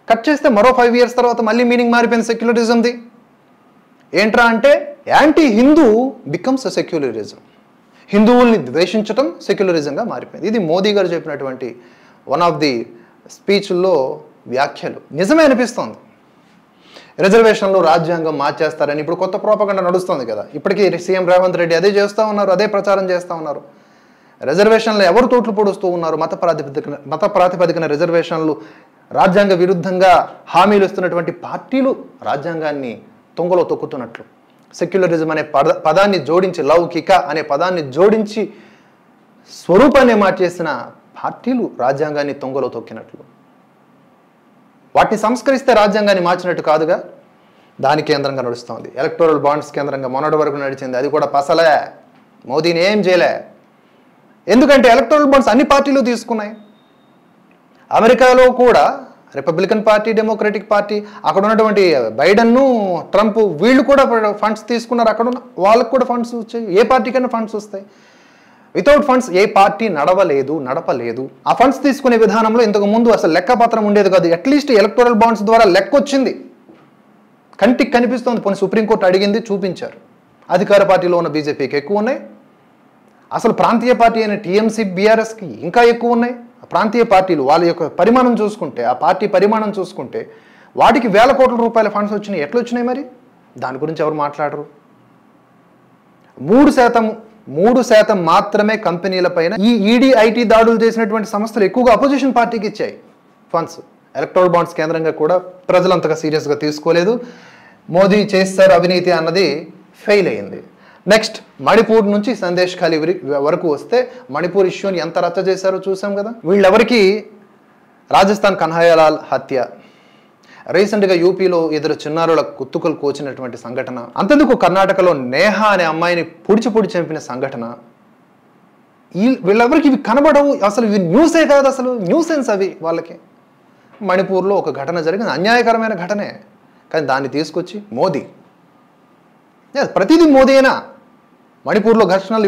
కట్ చేస్తే మరో 5 ఇయర్స్ తర్వాత మళ్ళీ మీనింగ్ మారిపోయింది సెక్యులరిజంది. ఏంట్రా అంటే యాంటీ హిందూ బికమ్స్ సెక్యులరిజం. హిందువుల్ని ద్వేషించటం సెక్యులరిజంగా మారిపోయింది. ఇది మోదీ గారు చెప్పినటువంటి వన్ ఆఫ్ ది స్పీచ్ల్లో వ్యాఖ్యలు. నిజమే అనిపిస్తోంది. రిజర్వేషన్లు రాజ్యాంగం మార్చేస్తారని ఇప్పుడు కొత్త ప్రోపగండ నడుస్తుంది కదా. ఇప్పటికీ సీఎం రేవంత్ రెడ్డి అదే చేస్తూ ఉన్నారు, అదే ప్రచారం చేస్తూ ఉన్నారు. రిజర్వేషన్లు ఎవరు తోట్లు పొడుస్తూ ఉన్నారు? మత ప్రాతిపదికన రిజర్వేషన్లు రాజ్యాంగ విరుద్ధంగా హామీలు ఇస్తున్నటువంటి పార్టీలు రాజ్యాంగాన్ని తొంగలో తొక్కుతున్నట్లు. సెక్యులరిజం అనే పదాన్ని జోడించి, లౌకిక అనే పదాన్ని జోడించి స్వరూపాన్ని మార్చేసిన పార్టీలు రాజ్యాంగాన్ని తొంగలో తొక్కినట్లు. వాటిని సంస్కరిస్తే రాజ్యాంగాన్ని మార్చినట్టు కాదుగా. దాని కేంద్రంగా నడుస్తోంది. ఎలక్టోరల్ బాండ్స్ కేంద్రంగా మొన్నటి వరకు నడిచింది. అది కూడా పసలే, మోదీని ఏం చేయలే. ఎందుకంటే ఎలక్టోరల్ బాండ్స్ అన్ని పార్టీలు తీసుకున్నాయి. అమెరికాలో కూడా రిపబ్లికన్ పార్టీ, డెమోక్రటిక్ పార్టీ, అక్కడ ఉన్నటువంటి బైడెన్ను, ట్రంప్ వీళ్ళు కూడా ఫండ్స్ తీసుకున్నారు. అక్కడ ఉన్న వాళ్ళకు కూడా ఫండ్స్ వచ్చాయి. ఏ పార్టీకైనా ఫండ్స్ వస్తాయి. వితౌట్ ఫండ్స్ ఏ పార్టీ నడపలేదు. ఆ ఫండ్స్ తీసుకునే విధానంలో ఇంతకు ముందు అసలు లెక్కపత్రం ఉండేది కాదు. అట్లీస్ట్ ఎలక్టోరల్ బాండ్స్ ద్వారా లెక్క వచ్చింది, కంటికి కనిపిస్తోంది. పోనీ సుప్రీంకోర్టు అడిగింది, చూపించారు. అధికార పార్టీలో ఉన్న బీజేపీకి ఎక్కువ ఉన్నాయి. అసలు ప్రాంతీయ పార్టీ అయిన టీఎంసీ, బీఆర్ఎస్కి ఇంకా ఎక్కువ ఉన్నాయి. ప్రాంతీయ పార్టీలు వాళ్ళ యొక్క పరిమాణం చూసుకుంటే, ఆ పార్టీ పరిమాణం చూసుకుంటే వాటికి వేల కోట్ల రూపాయల ఫండ్స్ వచ్చినాయి. ఎట్లా వచ్చినాయి మరి? దాని గురించి ఎవరు మాట్లాడరు. 3% మాత్రమే కంపెనీల పైన ఈ ఈడీ, ఐటీ దాడులు చేసినటువంటి సంస్థలు ఎక్కువగా అపోజిషన్ పార్టీకి ఇచ్చాయి ఫండ్స్. ఎలక్టోరల్ బాండ్స్ కేంద్రంగా కూడా ప్రజలంతగా సీరియస్గా తీసుకోలేదు. మోదీ చేస్తారు అవినీతి అన్నది ఫెయిల్ అయింది. నెక్స్ట్ మణిపూర్ నుంచి సందేశ్ ఖాళీ వరకు వస్తే మణిపూర్ ఇష్యూని ఎంత రచ్చ చేశారో చూసాం కదా. వీళ్ళెవరికి రాజస్థాన్ కన్హయ్యలాల్ హత్య, రీసెంట్గా యూపీలో ఇద్దరు చిన్నారుల కుత్తుకలు కోచినటువంటి సంఘటన, అంతెందుకు కర్ణాటకలో నేహా అనే అమ్మాయిని పొడి చంపిన సంఘటన, వీళ్ళెవరికి ఇవి కనబడవు. అసలు ఇవి న్యూసే కాదు, అసలు న్యూసెన్స్ అవి వాళ్ళకి. మణిపూర్లో ఒక ఘటన జరిగింది, అన్యాయకరమైన ఘటనే, కానీ దాన్ని తీసుకొచ్చి మోదీ, ప్రతిదీ మోదీ అయినా. మణిపూర్లో ఘర్షణలు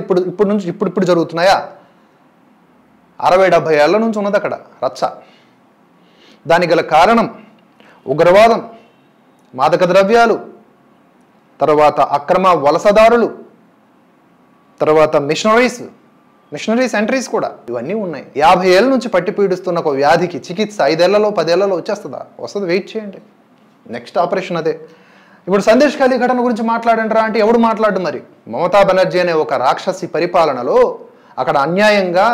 ఇప్పుడు జరుగుతున్నాయా? 60-70 ఏళ్ల నుంచి ఉన్నది అక్కడ రచ్చ. దానికి గల కారణం ఉగ్రవాదం, మాదక ద్రవ్యాలు, తర్వాత అక్రమ వలసదారులు, తర్వాత మిషనరీస్ ఎంట్రీస్ కూడా ఇవన్నీ ఉన్నాయి. 50 ఏళ్ళ నుంచి పట్టి పీడిస్తున్న ఒక వ్యాధికి చికిత్స 5 ఏళ్లలో 10 ఏళ్లలో వస్తుంది. వెయిట్ చేయండి, నెక్స్ట్ ఆపరేషన్ అదే. ఇప్పుడు సందేశ్ ఖాళీ ఘటన గురించి మాట్లాడంటారా అంటే ఎవడు మాట్లాడు మరి? మమతా బెనర్జీ అనే ఒక రాక్షసి పరిపాలనలో అక్కడ అన్యాయంగా,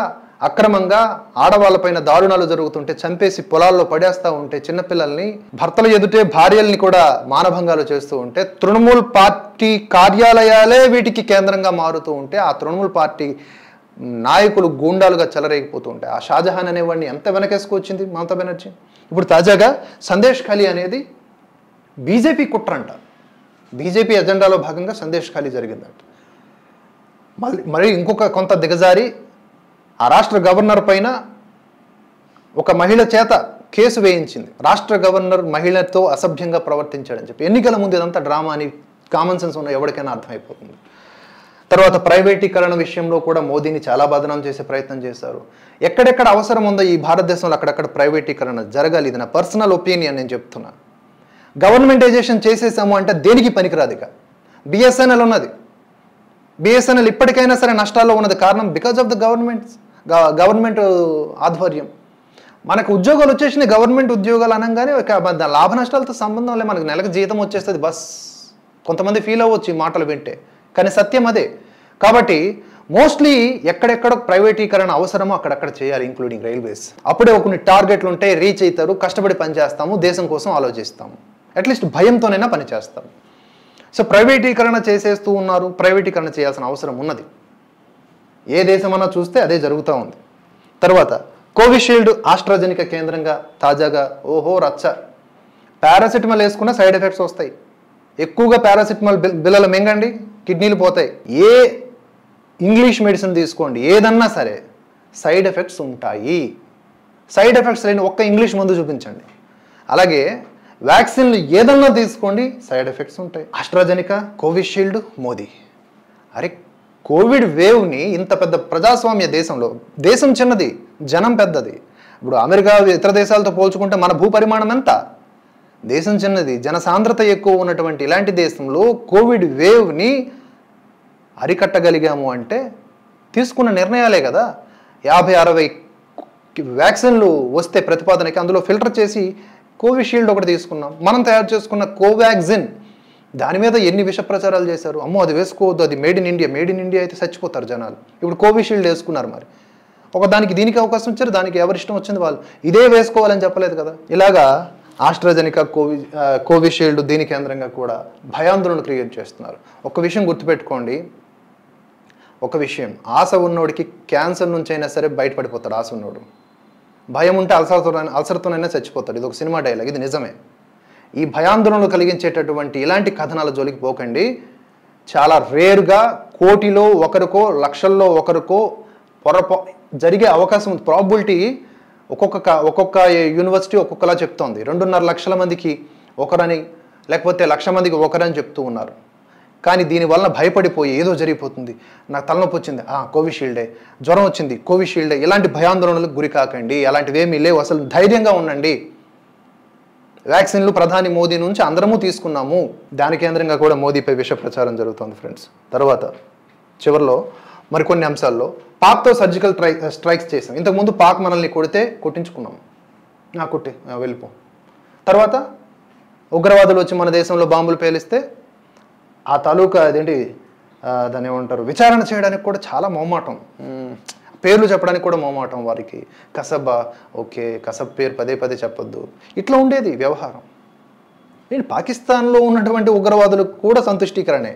అక్రమంగా ఆడవాళ్ళపైన దారుణాలు జరుగుతుంటే, చంపేసి పొలాల్లో పడేస్తూ ఉంటే, చిన్నపిల్లల్ని, భర్తల ఎదుటే భార్యల్ని కూడా మానభంగాలు చేస్తూ ఉంటే, తృణమూల్ పార్టీ కార్యాలయాలే వీటికి కేంద్రంగా మారుతూ ఉంటే, ఆ తృణమూల్ పార్టీ నాయకులు గూండాలుగా చెలరేగిపోతూ ఉంటాయి. ఆ షాజహాన్ అనేవాడిని ఎంత వెనకేసుకొచ్చింది మమతా బెనర్జీ. ఇప్పుడు తాజాగా సందేశ్ ఖాళీ అనేది బీజేపీ కుట్రంట. బీజేపీ ఎజెండాలో భాగంగా సందేశ్ ఖాళీ జరిగిందంట. మరి ఇంకొక కొంత దిగజారి ఆ రాష్ట్ర గవర్నర్ పైన ఒక మహిళ చేత కేసు వేయించింది. రాష్ట్ర గవర్నర్ మహిళతో అసభ్యంగా ప్రవర్తించాడని చెప్పి. ఎన్నికల ముందు ఇదంతా డ్రామా అని కామన్ సెన్స్ ఉన్న ఎవరికైనా అర్థమైపోతుంది. తర్వాత ప్రైవేటీకరణ విషయంలో కూడా మోదీని చాలా బదనాం చేసే ప్రయత్నం చేశారు. ఎక్కడెక్కడ అవసరం ఉందో ఈ భారతదేశంలో అక్కడక్కడ ప్రైవేటీకరణ జరగాలి. ఇది నా పర్సనల్ ఒపీనియన్, నేను చెప్తున్నా. గవర్నమెంటైజేషన్ చేసేసాము అంటే దేనికి పనికిరాదు. ఇక బిఎస్ఎన్ఎల్ ఉన్నది, బిఎస్ఎన్ఎల్ ఇప్పటికైనా సరే నష్టాల్లో ఉన్నది. కారణం బికాజ్ ఆఫ్ ద గవర్నమెంట్ ఆధ్వర్యం. మనకు ఉద్యోగాలు వచ్చేసినాయి, గవర్నమెంట్ ఉద్యోగాలు అనగానే లాభ నష్టాలతో సంబంధం లేదు, మనకు నెలకు జీతం వచ్చేస్తుంది బస్. కొంతమంది ఫీల్ అవ్వచ్చు ఈ మాటలు వింటే, కానీ సత్యం అదే. కాబట్టి మోస్ట్లీ ఎక్కడెక్కడ ప్రైవేటీకరణ అవసరమో అక్కడక్కడ చేయాలి, ఇంక్లూడింగ్ రైల్వేస్. అప్పుడే కొన్ని టార్గెట్లు ఉంటాయి, రీచ్ అవుతారు, కష్టపడి పనిచేస్తాము, దేశం కోసం ఆలోచిస్తాము, అట్లీస్ట్ భయంతోనైనా పనిచేస్తాము. సో ప్రైవేటీకరణ చేసేస్తూ ఉన్నారు, ప్రైవేటీకరణ చేయాల్సిన అవసరం ఉన్నది. ఏ దేశమన్నా చూస్తే అదే జరుగుతూ ఉంది. తర్వాత కోవిషీల్డ్ ఆస్ట్రాజెనికా కేంద్రంగా తాజాగా రచ్చ. పారాసిటమాల్ వేసుకున్న సైడ్ ఎఫెక్ట్స్ వస్తాయి. ఎక్కువగా పారాసిటమాల్ బిళ్ళలు మింగండి, కిడ్నీలు పోతాయి. ఏ ఇంగ్లీష్ మెడిసిన్ తీసుకోండి, ఏదన్నా సరే సైడ్ ఎఫెక్ట్స్ ఉంటాయి. సైడ్ ఎఫెక్ట్స్ లేని ఒక్క ఇంగ్లీష్ మందు చూపించండి. అలాగే వ్యాక్సిన్లు ఏదన్నా తీసుకోండి, సైడ్ ఎఫెక్ట్స్ ఉంటాయి. AstraZeneca, Covishield, Modi. అరే కోవిడ్ వేవ్ని ఇంత పెద్ద ప్రజాస్వామ్య దేశంలో, దేశం చిన్నది, జనం పెద్దది. ఇప్పుడు అమెరికా ఇతర దేశాలతో పోల్చుకుంటే మన భూపరిమాణం ఎంత? దేశం చిన్నది, జనసాంద్రత ఎక్కువ ఉన్నటువంటి ఇలాంటి దేశంలో కోవిడ్ వేవ్ని అరికట్టగలిగాము అంటే తీసుకున్న నిర్ణయాలే కదా. 50-60 వ్యాక్సిన్లు వస్తే ప్రతిపాదనకి అందులో ఫిల్టర్ చేసి కోవిషీల్డ్ ఒకటి తీసుకున్నాం. మనం తయారు చేసుకున్న కోవాక్సిన్, దాని మీద ఎన్ని విష ప్రచారాలు చేశారు. అమ్మో అది వేసుకోవద్దు, అది made in India, made in India అయితే చచ్చిపోతారు జనాలు. ఇప్పుడు కోవిషీల్డ్ వేసుకున్నారు, మరి దానికి దీనికి అవకాశం ఇచ్చారు, దానికి ఎవరిష్టం వచ్చింది వాళ్ళు. ఇదే వేసుకోవాలని చెప్పలేదు కదా. ఇలాగా ఆస్ట్రాజెనికా, కోవిషీల్డ్ దీని కేంద్రంగా కూడా భయాందోళన క్రియేట్ చేస్తున్నారు. ఒక విషయం గుర్తుపెట్టుకోండి, ఒక విషయం, ఆశ ఉన్నోడికి క్యాన్సర్ నుంచి అయినా సరే బయటపడిపోతాడు. ఆశ ఉన్నోడు భయం ఉంటే అల్సర్తోనైనా చచ్చిపోతాడు. ఇది ఒక సినిమా డైలాగ్, ఇది నిజమే. ఈ భయాందోళనలు కలిగించేటటువంటి ఇలాంటి కథనాల జోలికి పోకండి. చాలా రేర్గా కోటిలో ఒకరికో లక్షల్లో ఒకరికో జరిగే అవకాశం ఉంది. ప్రాబిలిటీ ఒక్కొక్క యూనివర్సిటీ ఒక్కొక్కలా చెప్తోంది. 2.5 లక్షల మందికి ఒకరని, లేకపోతే 1,00,000 మందికి ఒకరని చెప్తూ ఉన్నారు. కానీ దీనివల్ల భయపడిపోయి ఏదో జరిగిపోతుంది, నాకు తలనొప్పి వచ్చింది, కోవిషీల్డే, జ్వరం వచ్చింది, కోవిషీల్డే, ఇలాంటి భయాందోళనలకు గురి కాకండి. అలాంటివి ఏమీ లేవు. అసలు ధైర్యంగా ఉండండి. వ్యాక్సిన్లు ప్రధాని మోదీ నుంచి అందరము తీసుకున్నాము. దాని కేంద్రంగా కూడా మోదీపై విష ప్రచారం జరుగుతోంది ఫ్రెండ్స్. తర్వాత చివరిలో మరికొన్ని అంశాల్లో పాక్తో సర్జికల్ స్ట్రైక్స్ చేసాం. ఇంతకుముందు పాక్ మనల్ని కొట్టించుకున్నాం, కొట్టి వెళ్ళిపో. తర్వాత ఉగ్రవాదులు వచ్చి మన దేశంలో బాంబులు పేలిస్తే ఆ తాలూకా దాన్ని ఏమంటారు, విచారణ చేయడానికి కూడా చాలా మొహమాటం, పేర్లు చెప్పడానికి కూడా మొహమాటం వారికి. కసబ్, ఓకే కసబ్ పేరు పదే చెప్పొద్దు, ఇట్లా ఉండేది వ్యవహారం. పాకిస్తాన్లో ఉన్నటువంటి ఉగ్రవాదులకు కూడా సంతుష్టీకరణే.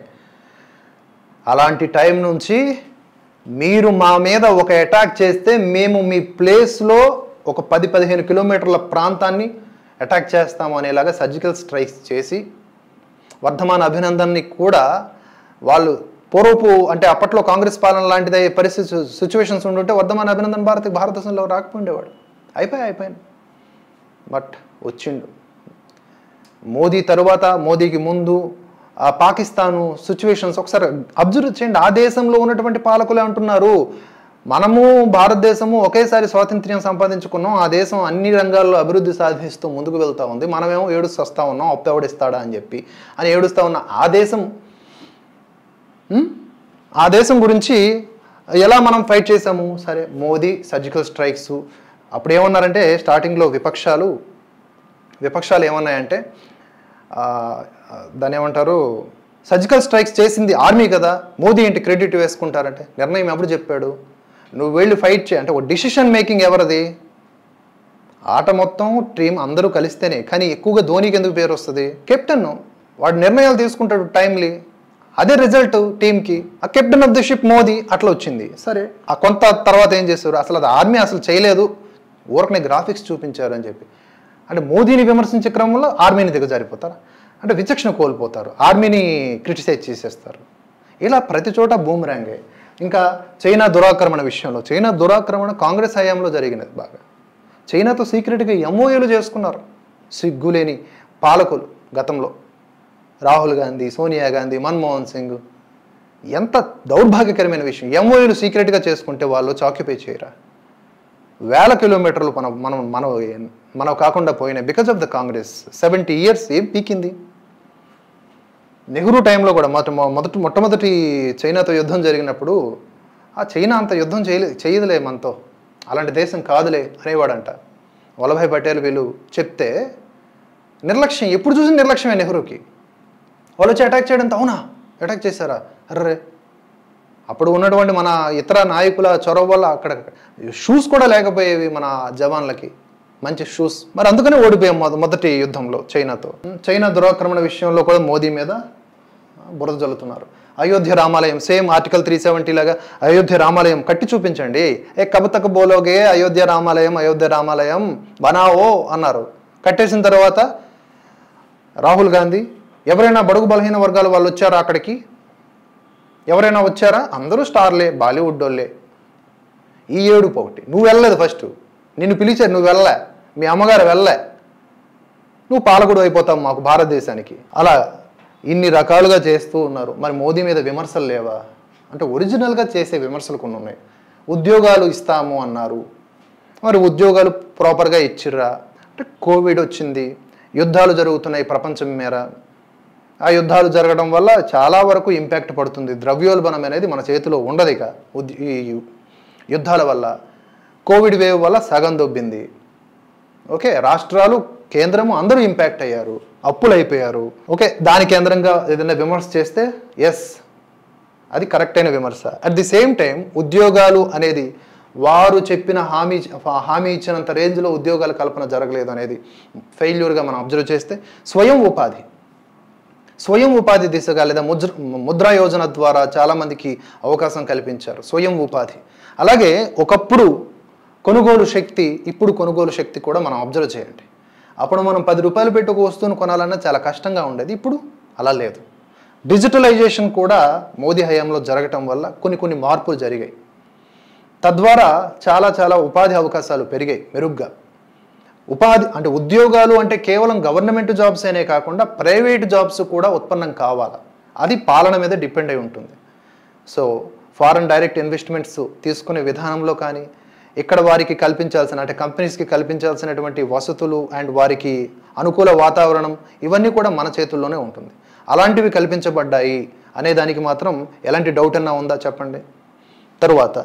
అలాంటి టైం నుంచి మీరు మా మీద ఒక అటాక్ చేస్తే మేము మీ ప్లేస్లో ఒక 10-15 కిలోమీటర్ల ప్రాంతాన్ని అటాక్ చేస్తాము అనేలాగా సర్జికల్ స్ట్రైక్స్ చేసి వర్ధమాన్ అభినందన్ని కూడా వాళ్ళు పూర్వపు అంటే అప్పట్లో కాంగ్రెస్ పాలన లాంటిది పరిస్థితి సిచ్యువేషన్స్ ఉంటుంటే వర్ధమాన్ అభినందన్ భారతదేశంలో రాకపోయిండేవాడు. అయిపోయాను. బట్ వచ్చిండు. మోదీ తరువాత, మోదీకి ముందు ఆ పాకిస్తాను సిచ్యువేషన్స్ ఒకసారి అబ్జర్వ్ చేయండి. ఆ దేశంలో ఉన్నటువంటి పాలకులే అంటున్నారు, మనము భారతదేశము ఒకేసారి స్వాతంత్ర్యం సంపాదించుకున్నాం, ఆ దేశం అన్ని రంగాల్లో అభివృద్ధి సాధిస్తూ ముందుకు వెళ్తూ ఉంది, మనమేమో ఏడుస్తూ ఉన్నాం అప్పెవడిస్తాడా అని చెప్పి ఏడుస్తూ ఉన్న ఆ దేశం గురించి ఎలా మనం ఫైట్ చేసాము. సరే మోదీ సర్జికల్ స్ట్రైక్స్ అప్పుడు ఏమన్నారంటే స్టార్టింగ్లో విపక్షాలు ఏమన్నాయంటే దాన్ని ఏమంటారు, సర్జికల్ స్ట్రైక్స్ చేసింది ఆర్మీ కదా, మోదీ ఏంటి క్రెడిట్ వేసుకుంటారంటే. నిర్ణయం ఎవరు చెప్పాడు? నువ్వు వెళ్ళి ఫైట్ చేయి అంటే. ఒక డిసిషన్ మేకింగ్ ఎవరిది? ఆట మొత్తం టీం అందరూ కలిస్తేనే. కానీ ఎక్కువగా ధోనికి ఎందుకు పేరు వస్తుంది? కెప్టెన్, వాడు నిర్ణయాలు తీసుకుంటాడు టైమ్లీ, అదే రిజల్ట్ టీంకి. ఆ captain of the ship Modi, అట్లా వచ్చింది. సరే ఆ కొంత తర్వాత ఏం చేస్తారు, అసలు అది ఆర్మీ అసలు చేయలేదు, ఊరకనే గ్రాఫిక్స్ చూపించారు అని చెప్పి. అంటే మోదీని విమర్శించే క్రమంలో ఆర్మీని దిగజారిపోతారు, అంటే విచక్షణ కోల్పోతారు, ఆర్మీని క్రిటిసైజ్ చేసేస్తారు. ఇలా ప్రతి చోట బూమరాంగే. ఇంకా చైనా దురాక్రమణ విషయంలో, చైనా దురాక్రమణ కాంగ్రెస్ హయాంలో జరిగినది బాగా. చైనాతో సీక్రెట్గా ఎంఓఏలు చేసుకున్నారు సిగ్గులేని పాలకులు గతంలో. రాహుల్ గాంధీ, సోనియా గాంధీ, మన్మోహన్ సింగ్, ఎంత దౌర్భాగ్యకరమైన విషయం. ఎంఓయూలు సీక్రెట్గా చేసుకుంటే వాళ్ళు వచ్చి ఆక్యుపై చేయరా? వేల కిలోమీటర్లు మనం కాకుండా పోయినాయి because of the Congress. 70 years ఏం పీకింది? నెహ్రూ టైంలో కూడా మొట్టమొదటి చైనాతో యుద్ధం జరిగినప్పుడు ఆ చైనా అంత యుద్ధం చేయదులే మనతో, అలాంటి దేశం కాదులే అనేవాడంట వల్లభాయ్ పటేల్. వీళ్ళు చెప్తే నిర్లక్ష్యం, ఎప్పుడు చూసిన నిర్లక్ష్యమే నెహ్రూకి. వాళ్ళు వచ్చి అటాక్ చేయడంతో అవునా అటాక్ చేశారా, అర్రే. అప్పుడు ఉన్నటువంటి మన ఇతర నాయకుల చొరవ వల్ల అక్కడ షూస్ కూడా లేకపోయేవి మన జవాన్లకి, మంచి షూస్. మరి అందుకనే ఓడిపోయాం మొదటి యుద్ధంలో చైనాతో. చైనా దురాక్రమణ విషయంలో కూడా మోదీ మీద బురద జల్లుతున్నారు. అయోధ్య రామాలయం సేమ్ ఆర్టికల్ 370 లాగా అయోధ్య రామాలయం కట్టి చూపించండి. కబ్ తక్ బోలోగే అయోధ్య రామాలయం బనావో అన్నారు. కట్టేసిన తర్వాత రాహుల్ గాంధీ, ఎవరైనా బడుగు బలహీన వర్గాల వాళ్ళు వచ్చారా అక్కడికి? ఎవరైనా వచ్చారా? అందరూ స్టార్లే, బాలీవుడ్ వాళ్ళే. ఈ ఏడుపు ఒకటి. నువ్వు వెళ్ళలేదు, ఫస్ట్ నిన్ను పిలిచారు, నువ్వు వెళ్ళలే, మీ అమ్మగారు వెళ్ళలే, నువ్వు పాలకుడు అయిపోతావు మాకు భారతదేశానికి. అలా ఇన్ని రకాలుగా చేస్తూ ఉన్నారు. మరి మోదీ మీద విమర్శలు లేవా అంటే ఒరిజినల్గా చేసే విమర్శలు కొన్ని ఉన్నాయి. ఉద్యోగాలు ఇస్తాము అన్నారు, మరి ఉద్యోగాలు ప్రాపర్గా ఇచ్చిర్రా అంటే కోవిడ్ వచ్చింది, యుద్ధాలు జరుగుతున్నాయి ప్రపంచం మేర. ఆ యుద్ధాలు జరగడం వల్ల చాలా వరకు ఇంపాక్ట్ పడుతుంది. ద్రవ్యోల్బణం అనేది మన చేతిలో ఉండదు. ఇక ఈ యుద్ధాల వల్ల కోవిడ్ వేవ్ వల్ల సగం దొబ్బింది. ఓకే, రాష్ట్రాలు కేంద్రము అందరూ ఇంపాక్ట్ అయ్యారు, అప్పులు అయిపోయారు. ఓకే, దాని కేంద్రంగా ఏదైనా విమర్శ చేస్తే ఎస్, అది కరెక్ట్ అయిన విమర్శ. అట్ ది సేమ్ టైం ఉద్యోగాలు అనేది వారు చెప్పిన హామీ ఇచ్చినంత రేంజ్లో ఉద్యోగాల కల్పన జరగలేదు అనేది ఫెయిల్యూర్గా మనం అబ్జర్వ్ చేస్తే, స్వయం ఉపాధి దిశగా లేదా ముద్రా యోజన ద్వారా చాలామందికి అవకాశం కల్పించారు, స్వయం ఉపాధి. అలాగే ఒకప్పుడు కొనుగోలు శక్తి, ఇప్పుడు కొనుగోలు శక్తి కూడా మనం అబ్జర్వ్ చేయండి. అప్పుడు మనం 10 రూపాయలు పెట్టి ఒక వస్తువును కొనాలన్నా చాలా కష్టంగా ఉండేది, ఇప్పుడు అలా లేదు. డిజిటలైజేషన్ కూడా మోదీ హయాంలో జరగటం వల్ల కొన్ని మార్పులు జరిగాయి. తద్వారా చాలా ఉపాధి అవకాశాలు పెరిగాయి మెరుగ్గా. ఉపాధి అంటే ఉద్యోగాలు అంటే కేవలం గవర్నమెంట్ జాబ్స్ అనే కాకుండా ప్రైవేట్ జాబ్స్ కూడా ఉత్పన్నం కావాలి. అది పాలన మీద డిపెండ్ అయి ఉంటుంది. సో ఫారెన్ డైరెక్ట్ ఇన్వెస్ట్మెంట్స్ తీసుకునే విధానంలో కానీ, ఇక్కడ వారికి కల్పించాల్సిన అంటే కంపెనీస్కి కల్పించాల్సినటువంటి వసతులు అండ్ వారికి అనుకూల వాతావరణం, ఇవన్నీ కూడా మన చేతుల్లోనే ఉంటుంది. అలాంటివి కల్పించబడ్డాయి అనే దానికి మాత్రం ఎలాంటి డౌట్ అన్నా ఉందా చెప్పండి. తరువాత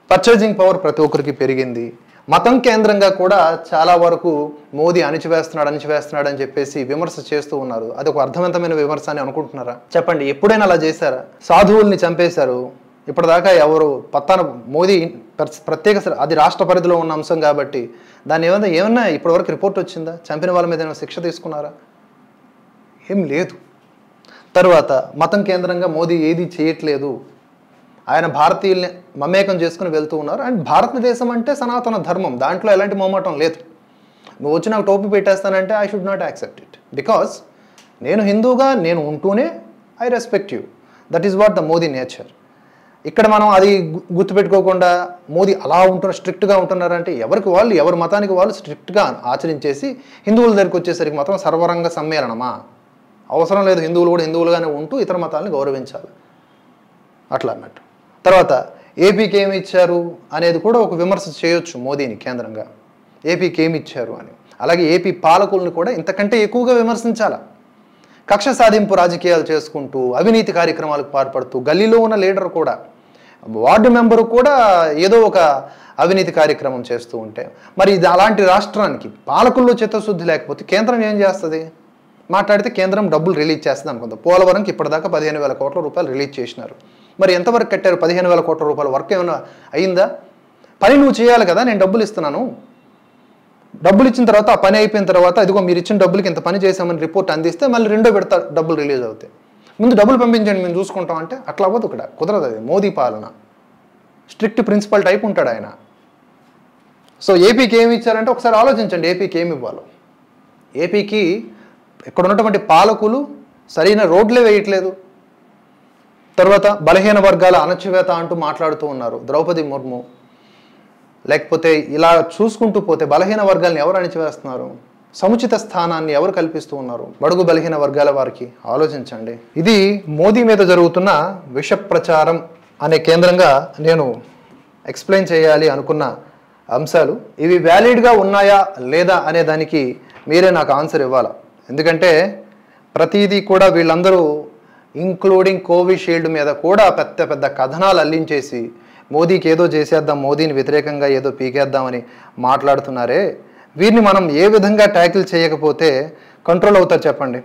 పర్చేజింగ్ పవర్ ప్రతి ఒక్కరికి పెరిగింది. మతం కేంద్రంగా కూడా చాలా వరకు మోదీ అణిచివేస్తున్నాడు అని చెప్పేసి విమర్శ చేస్తూ ఉన్నారు. అది ఒక అర్థవంతమైన విమర్శ అని అనుకుంటున్నారా చెప్పండి? ఎప్పుడైనా అలా చేశారా? సాధువుల్ని చంపేశారు. ఇప్పటిదాకా ఎవరు మోదీ ప్రత్యేక, అది రాష్ట్ర పరిధిలో ఉన్న అంశం కాబట్టి దాన్ని ఏమన్నా ఇప్పటివరకు రిపోర్ట్ వచ్చిందా? చంపిన వాళ్ళ మీద ఏమైనా శిక్ష తీసుకున్నారా? ఏం లేదు. తర్వాత మతం కేంద్రంగా మోదీ ఏది చేయట్లేదు, ఆయన భారతీయుల్ని మమేకం చేసుకుని వెళ్తూ ఉన్నారు. అండ్ భారతదేశం అంటే సనాతన ధర్మం, దాంట్లో ఎలాంటి మొహమాటం లేదు. నువ్వు వచ్చి నాకు టోపీ పెట్టేస్తానంటే I should not accept it, because నేను హిందూగా నేను ఉంటూనే I respect you. That is what the Modi nature. ఇక్కడ మనం అది గుర్తుపెట్టుకోకుండా మోదీ అలా స్ట్రిక్ట్గా ఉంటున్నారంటే ఎవరి మతానికి వాళ్ళు స్ట్రిక్ట్గా ఆచరించేసి హిందువుల దగ్గరికి వచ్చేసరికి మాత్రం సర్వరంగ సమ్మేళనమా? అవసరం లేదు. హిందువులు కూడా హిందువులుగానే ఉంటూ ఇతర మతాలని గౌరవించాలి అట్లా అన్నట్టు. తర్వాత ఏపీకి ఏమి ఇచ్చారు అనేది కూడా ఒక విమర్శ చేయొచ్చు మోదీని కేంద్రంగా. ఏపీకి ఏమి ఇచ్చారు అని. అలాగే ఏపీ పాలకులను కూడా ఇంతకంటే ఎక్కువగా విమర్శించాలి. కక్ష సాధింపు రాజకీయాలు చేసుకుంటూ అవినీతి కార్యక్రమాలకు పాల్పడుతూ గల్లీలో ఉన్న లీడర్ కూడా, వార్డు మెంబరు కూడా ఏదో ఒక అవినీతి కార్యక్రమం చేస్తూ ఉంటే మరి ఇది అలాంటి రాష్ట్రానికి పాలకుల్లో చిత్తశుద్ధి లేకపోతే కేంద్రం ఏం చేస్తుంది? మాట్లాడితే కేంద్రం డబ్బులు రిలీజ్ చేస్తుంది అనుకుందాం. పోలవరంకి ఇప్పటిదాకా 15,000 కోట్ల రూపాయలు రిలీజ్ చేసినారు. మరి ఎంతవరకు కట్టారు? 15,000 కోట్ల రూపాయల వర్క్ ఏమైనా అయిందా? పని నువ్వు చేయాలి కదా, నేను డబ్బులు ఇస్తున్నాను. డబ్బులు ఇచ్చిన తర్వాత ఆ పని అయిపోయిన తర్వాత ఇదిగో మీరు ఇచ్చిన డబ్బులకి ఇంత పని చేసామని రిపోర్ట్ అందిస్తే మళ్ళీ రెండో విడత డబ్బులు రిలీజ్ అవుతాయి. ముందు డబ్బులు పంపించండి మేము చూసుకుంటాం అంటే అట్లా అవ్వదు. ఇక్కడ కుదరదు. అది మోదీ పాలన. స్ట్రిక్ట్ ప్రిన్సిపల్ టైప్ ఉంటాడు ఆయన. సో ఏపీకి ఏమి ఇచ్చారంటే ఒకసారి ఆలోచించండి, ఏపీకి ఏమి ఇవ్వాలో. ఏపీకి ఇక్కడ ఉన్నటువంటి పాలకులు సరైన రోడ్లే వేయట్లేదు. తర్వాత బలహీన వర్గాల అణచివేత అంటూ మాట్లాడుతూ ఉన్నారు ద్రౌపది ముర్ము. లేకపోతే ఇలా చూసుకుంటూ పోతే బలహీన వర్గాలను ఎవరు అణిచివేస్తున్నారు? సముచిత స్థానాన్ని ఎవరు కల్పిస్తూ ఉన్నారు? బడుగు బలహీన వర్గాల వారికి. ఆలోచించండి. ఇది మోదీ మీద జరుగుతున్న విష ప్రచారం అనే కేంద్రంగా నేను ఎక్స్ప్లెయిన్ చేయాలి అనుకున్న అంశాలు. ఇవి వ్యాలిడ్గా ఉన్నాయా లేదా అనే దానికి మీరే నాకు ఆన్సర్ ఇవ్వాలా. ఎందుకంటే ప్రతిదీ కూడా వీళ్ళందరూ ఇంక్లూడింగ్ కోవిషీల్డ్ మీద కూడా పెద్ద పెద్ద కథనాలు అల్లించేసి మోదీకి ఏదో చేసేద్దాం, మోదీని వ్యతిరేకంగా ఏదో పీకేద్దామని మాట్లాడుతున్నారే, వీరిని మనం ఏ విధంగా ట్యాకిల్ చేయకపోతే కంట్రోల్ అవుతారు చెప్పండి.